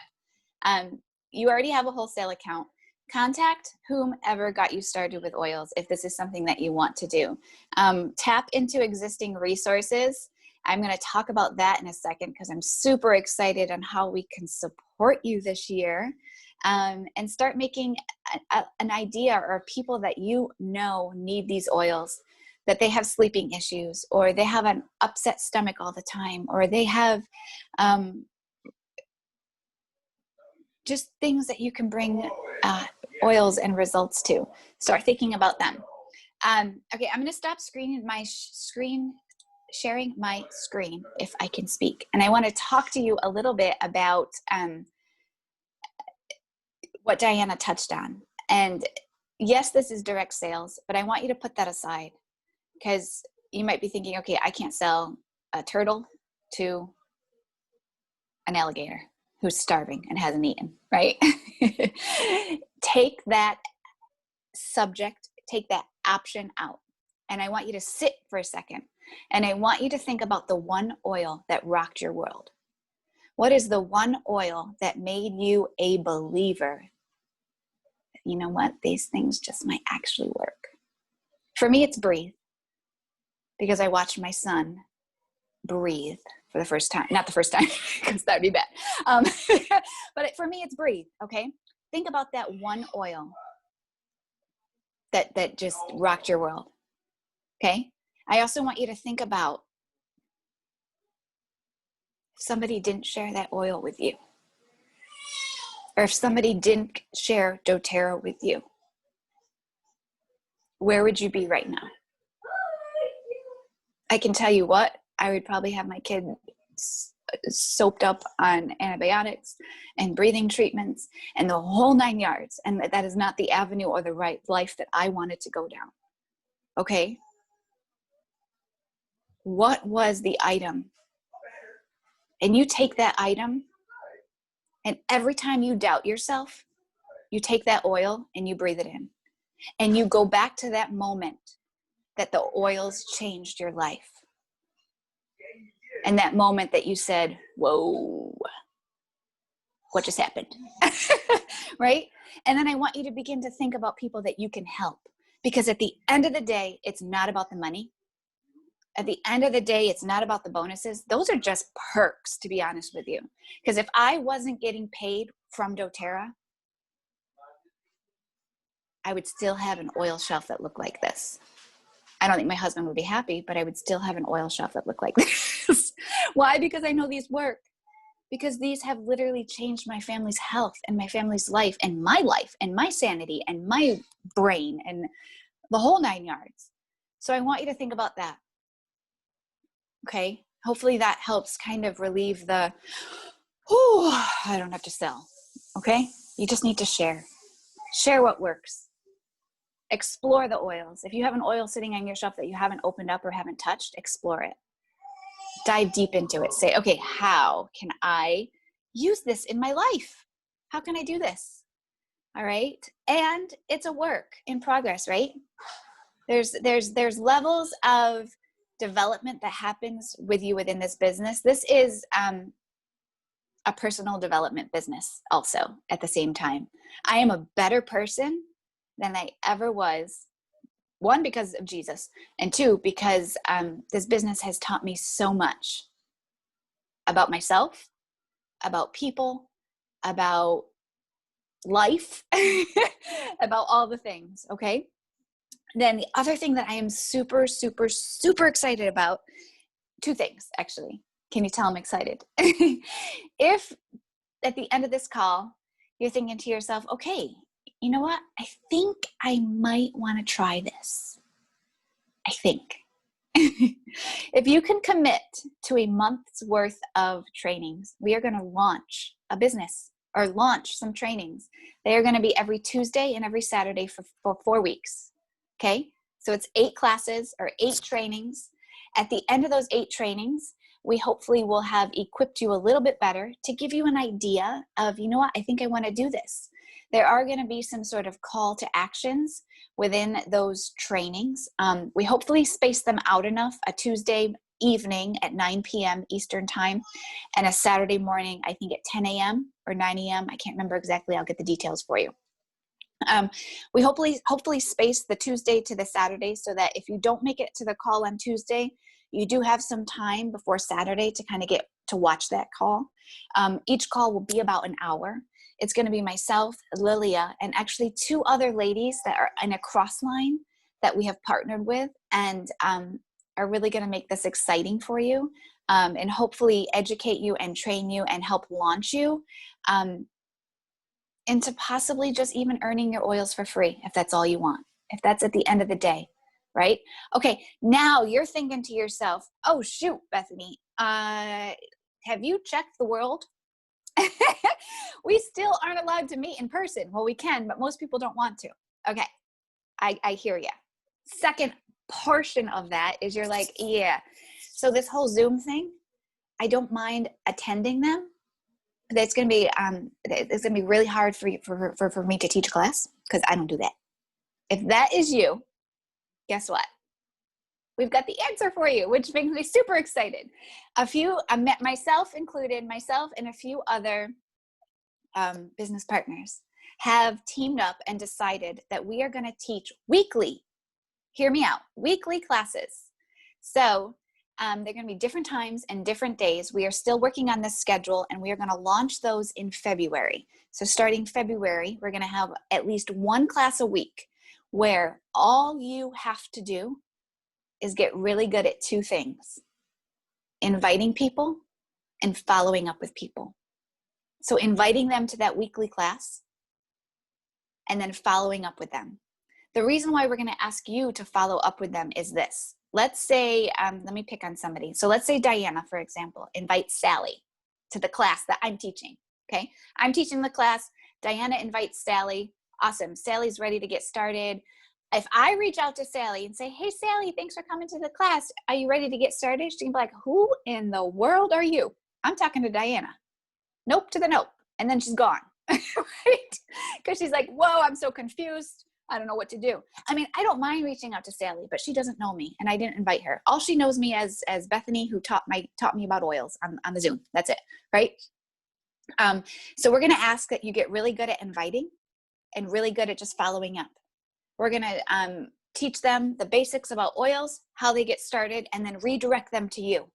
You already have a wholesale account. contact whomever got you started with oils if this is something that you want to do. Tap into existing resources. I'm going to talk about that in a second because I'm super excited on how we can support you this year, and start making an idea, or people that you know need these oils, that they have sleeping issues, or they have an upset stomach all the time, or they have just things that you can bring oils and results to. Start thinking about them. Okay, I'm going to stop sharing my screen if I can speak. And I want to talk to you a little bit about what Diana touched on. And yes, this is direct sales, but I want you to put that aside, because you might be thinking, okay, I can't sell a turtle to an alligator who's starving and hasn't eaten, right? Take that subject, take that option out. And I want you to sit for a second. And I want you to think about the one oil that rocked your world. What is the one oil that made you a believer? You know what? These things just might actually work. For me, it's breathe. Because I watched my son breathe for the first time. Not the first time, because that would be bad. But for me, it's breathe, okay? Think about that one oil that just rocked your world, okay? I also want you to think about if somebody didn't share that oil with you, or if somebody didn't share doTERRA with you, where would you be right now? I can tell you what, I would probably have my kid soaked up on antibiotics and breathing treatments and the whole 9 yards. And that is not the avenue or the right life that I wanted to go down. Okay. What was the item? And you take that item, and every time you doubt yourself, you take that oil and you breathe it in. And you go back to that moment that the oils changed your life. And that moment that you said, whoa, what just happened? Right? And then I want you to begin to think about people that you can help. Because at the end of the day, it's not about the money. At the end of the day, it's not about the bonuses. Those are just perks, to be honest with you. Because if I wasn't getting paid from doTERRA, I would still have an oil shelf that looked like this. I don't think my husband would be happy, but I would still have an oil shelf that looked like this. Why? Because I know these work. Because these have literally changed my family's health and my family's life and my sanity and my brain and the whole 9 yards. So I want you to think about that. Okay? Hopefully that helps kind of relieve the, I don't have to sell. Okay? You just need to share. Share what works. Explore the oils. If you have an oil sitting on your shelf that you haven't opened up or haven't touched, explore it. Dive deep into it. Say, okay, how can I use this in my life? How can I do this? All right. And it's a work in progress, right? There's levels of development that happens with you within this business. This is a personal development business also at the same time. I am a better person than I ever was. One, because of Jesus, and two, because this business has taught me so much about myself, about people, about life, about all the things, okay? Then the other thing that I am super, super, super excited about, two things, actually. Can you tell I'm excited? If at the end of this call, you're thinking to yourself, okay, you know what? I think I might want to try this. I think. If you can commit to a month's worth of trainings, we are going to launch a business or launch some trainings. They are going to be every Tuesday and every Saturday for 4 weeks. Okay. So it's 8 classes or 8 trainings. At the end of those 8 trainings, we hopefully will have equipped you a little bit better to give you an idea of, you know what, I think I want to do this. There are going to be some sort of call to actions within those trainings. We hopefully space them out enough, a Tuesday evening at 9 p.m. Eastern time and a Saturday morning, I think at 10 a.m. or 9 a.m. I can't remember exactly. I'll get the details for you. We hopefully space the Tuesday to the Saturday so that if you don't make it to the call on Tuesday, you do have some time before Saturday to kind of get to watch that call. Each call will be about an hour. It's going to be myself, Lilia, and actually two other ladies that are in a cross line that we have partnered with, and are really going to make this exciting for you, and hopefully educate you and train you and help launch you into possibly just even earning your oils for free, if that's all you want, if that's at the end of the day, right? Okay, now you're thinking to yourself, oh shoot, Bethany, have you checked the world? We still aren't allowed to meet in person. Well, we can, but most people don't want to. Okay, I hear you. Second portion of that is you're like, yeah, so this whole Zoom thing, I don't mind attending them. It's going to be really hard for you, for me to teach a class, because I don't do that. If that is you, guess what? We've got the answer for you, which makes me super excited. Myself included, myself and a few other business partners have teamed up and decided that we are going to teach weekly, hear me out, weekly classes. So they're going to be different times and different days. We are still working on this schedule, and we are going to launch those in February. So starting February, we're going to have at least one class a week where all you have to do is get really good at two things: inviting people and following up with people. So inviting them to that weekly class and then following up with them. The reason why we're going to ask you to follow up with them is this. Let's say, let me pick on somebody. So let's say Diana, for example, invites Sally to the class that I'm teaching, okay? I'm teaching the class. Diana invites Sally. Awesome. Sally's ready to get started. If I reach out to Sally and say, hey, Sally, thanks for coming to the class. Are you ready to get started? She can be like, who in the world are you? I'm talking to Diana. Nope to the nope. And then she's gone, right? Because she's like, whoa, I'm so confused. I don't know what to do. I mean, I don't mind reaching out to Sally, but she doesn't know me and I didn't invite her. All she knows me as Bethany, who taught me about oils on the Zoom. That's it, right? So we're going to ask that you get really good at inviting and really good at just following up. We're going to teach them the basics about oils, how they get started, and then redirect them to you.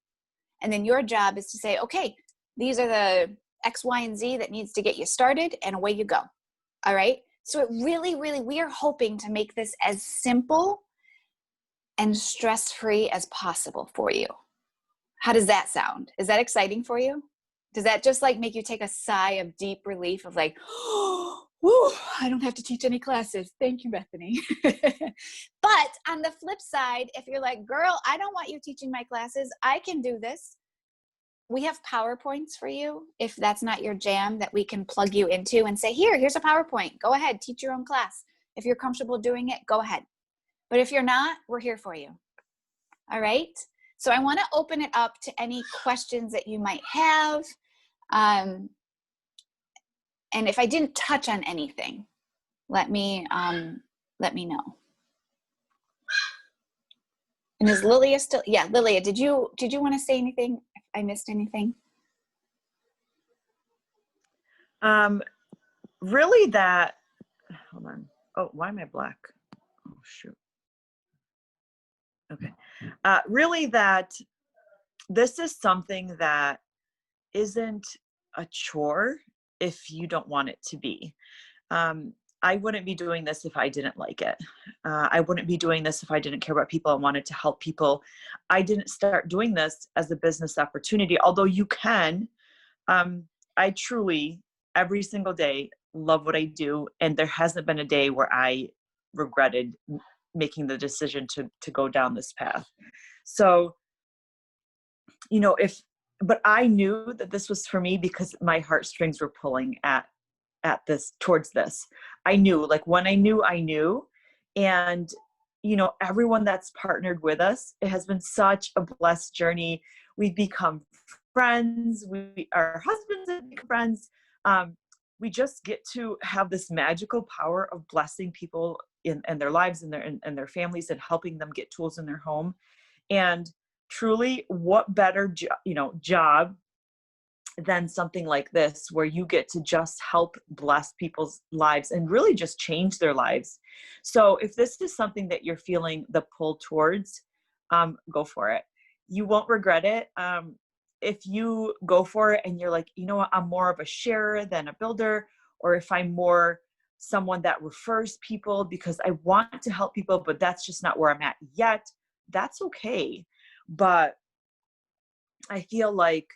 And then your job is to say, okay, these are the X, Y, and Z that needs to get you started, and away you go. All right? So it really, really, we are hoping to make this as simple and stress-free as possible for you. How does that sound? Is that exciting for you? Does that just like make you take a sigh of deep relief of like, oh, whew, I don't have to teach any classes. Thank you, Bethany. But on the flip side, if you're like, girl, I don't want you teaching my classes, I can do this. We have PowerPoints for you if that's not your jam, that we can plug you into and say, here's a PowerPoint. Go ahead, teach your own class. If you're comfortable doing it, go ahead. But if you're not, we're here for you. All right? So I want to open it up to any questions that you might have. And if I didn't touch on anything, let me know. And is Lilia still? Yeah, Lilia, did you want to say anything? If I missed anything? Really that, hold on. Oh, why am I black? Oh, shoot. Okay. Really that this is something that isn't a chore if you don't want it to be. I wouldn't be doing this if I didn't like it. I wouldn't be doing this if I didn't care about people and wanted to help people. I didn't start doing this as a business opportunity, although you can. I truly, every single day, love what I do. And there hasn't been a day where I regretted making the decision to go down this path. So, but I knew that this was for me because my heartstrings were pulling at this, towards this. I knew, like when I knew. And, everyone that's partnered with us, it has been such a blessed journey. We've become friends. Our husbands have become friends. We just get to have this magical power of blessing people in their lives and their families, and helping them get tools in their home. And truly, what better job than something like this, where you get to just help bless people's lives and really just change their lives. So if this is something that you're feeling the pull towards, go for it. You won't regret it. If you go for it and you're like, you know what, I'm more of a sharer than a builder, or if I'm more someone that refers people because I want to help people, but that's just not where I'm at yet, that's okay. But I feel like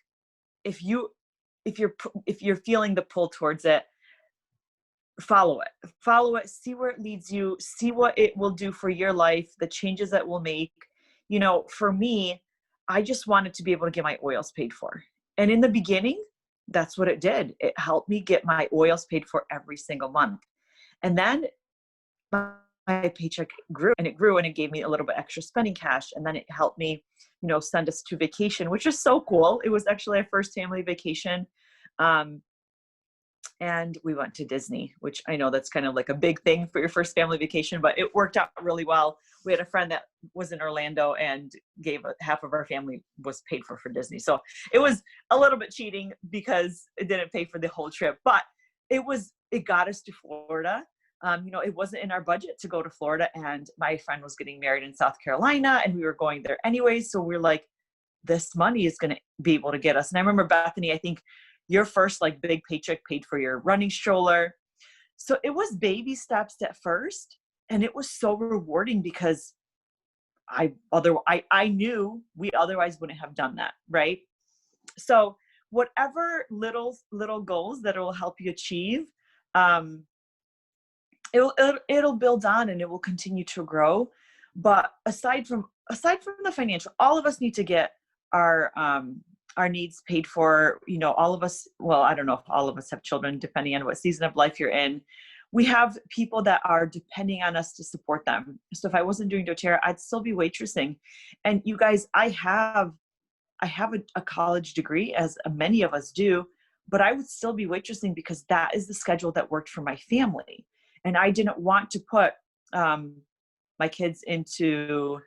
if you're feeling the pull towards it, follow it, see where it leads you, see what it will do for your life, the changes that will make. You know, for me, I just wanted to be able to get my oils paid for. And in the beginning, that's what it did. It helped me get my oils paid for every single month. And then my paycheck grew and it grew, and it gave me a little bit extra spending cash. And then it helped me, you know, send us to vacation, which is so cool. It was actually our first family vacation. And we went to Disney, which I know that's kind of like a big thing for your first family vacation, but it worked out really well. We had a friend that was in Orlando and gave half of our family was paid for Disney. So it was a little bit cheating because it didn't pay for the whole trip, but it got us to Florida. You know, it wasn't in our budget to go to Florida, and my friend was getting married in South Carolina and we were going there anyway. So we're like, this money is going to be able to get us. And I remember, Bethany, I think your first like big paycheck paid for your running stroller. So it was baby steps at first. And it was so rewarding because I knew we otherwise wouldn't have done that. Right. So whatever little goals that will help you achieve, it'll build on and it will continue to grow. But aside from the financial, all of us need to get our needs paid for. You know, all of us, well, I don't know if all of us have children, depending on what season of life you're in. We have people that are depending on us to support them. So if I wasn't doing doTERRA, I'd still be waitressing. And you guys, I have a college degree, as many of us do, but I would still be waitressing because that is the schedule that worked for my family. And I didn't want to put my kids into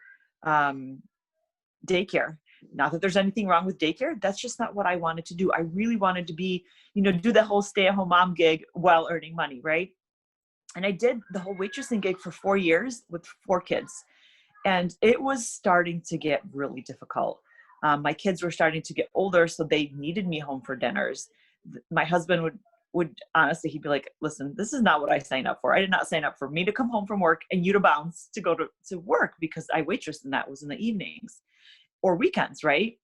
daycare. Not that there's anything wrong with daycare. That's just not what I wanted to do. I really wanted to be, you know, do the whole stay-at-home mom gig while earning money, right? And I did the whole waitressing gig for 4 years with 4 kids. And it was starting to get really difficult. My kids were starting to get older, so they needed me home for dinners. My husband would honestly, he'd be like, listen, this is not what I signed up for. I did not sign up for me to come home from work and you to bounce to go to work, because I waitress and that was in the evenings or weekends, right?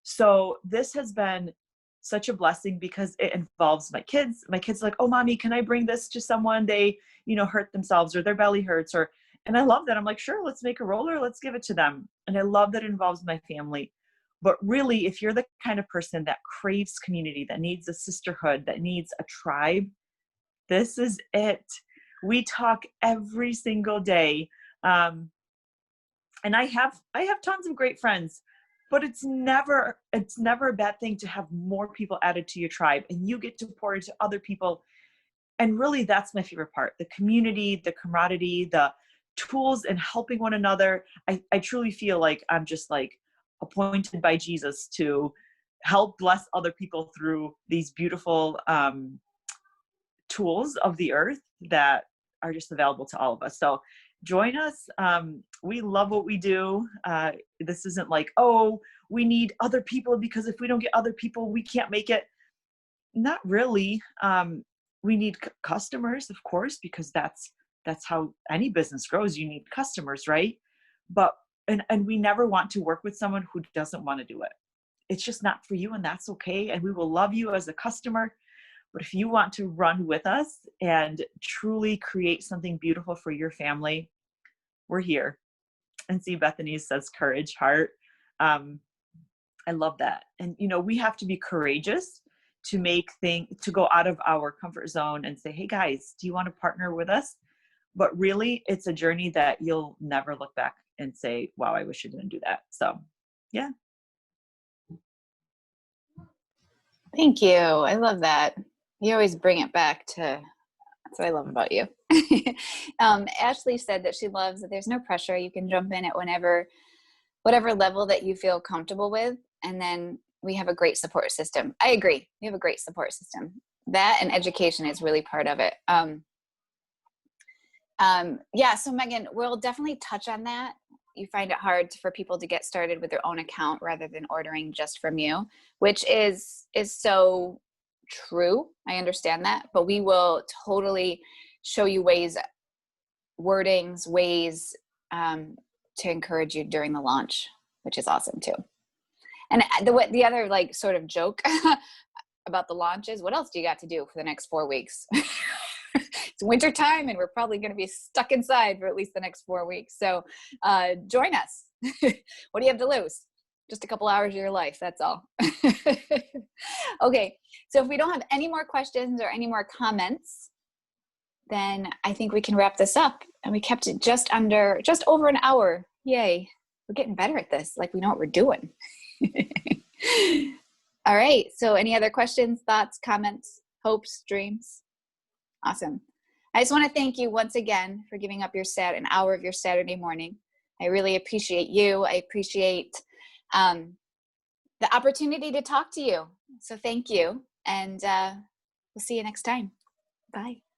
So this has been such a blessing because it involves my kids. My kids are like, oh, mommy, can I bring this to someone? They, you know, hurt themselves or their belly hurts, and I love that. I'm like, sure, let's make a roller. Let's give it to them. And I love that it involves my family. But really, if you're the kind of person that craves community, that needs a sisterhood, that needs a tribe, this is it. We talk every single day. And I have tons of great friends, but it's never a bad thing to have more people added to your tribe, and you get to pour into other people. And really, that's my favorite part: the community, the camaraderie, the tools, and helping one another. I truly feel like I'm just like appointed by Jesus to help bless other people through these beautiful tools of the earth that are just available to all of us. So join us. We love what we do. This isn't like, oh, we need other people because if we don't get other people, we can't make it. Not really. We need customers, of course, because that's how any business grows. You need customers, right? But and we never want to work with someone who doesn't want to do it. It's just not for you, and that's okay. And we will love you as a customer. But if you want to run with us and truly create something beautiful for your family, we're here. And see, Bethany says courage, heart. I love that. And, you know, we have to be courageous to go out of our comfort zone and say, hey guys, do you want to partner with us? But really, it's a journey that you'll never look back and say, wow, I wish I didn't do that. So, yeah. Thank you. I love that. You always bring it back to, that's what I love about you. Ashley said that she loves that there's no pressure. You can jump in at whatever level that you feel comfortable with. And then we have a great support system. I agree. We have a great support system. That and education is really part of it. Yeah. So Megan, we'll definitely touch on that. You find it hard for people to get started with their own account rather than ordering just from you, which is so true. I understand that, but we will totally show you ways, wordings, ways to encourage you during the launch, which is awesome too. And the other like sort of joke about the launch is, what else do you got to do for the next 4 weeks? It's winter time and we're probably going to be stuck inside for at least the next 4 weeks. So join us. What do you have to lose? Just a couple hours of your life. That's all. Okay. So if we don't have any more questions or any more comments, then I think we can wrap this up. And we kept it just over an hour. Yay. We're getting better at this. Like we know what we're doing. All right. So any other questions, thoughts, comments, hopes, dreams? Awesome. I just want to thank you once again for giving up an hour of your Saturday morning. I really appreciate you. I appreciate the opportunity to talk to you. So thank you. And we'll see you next time. Bye.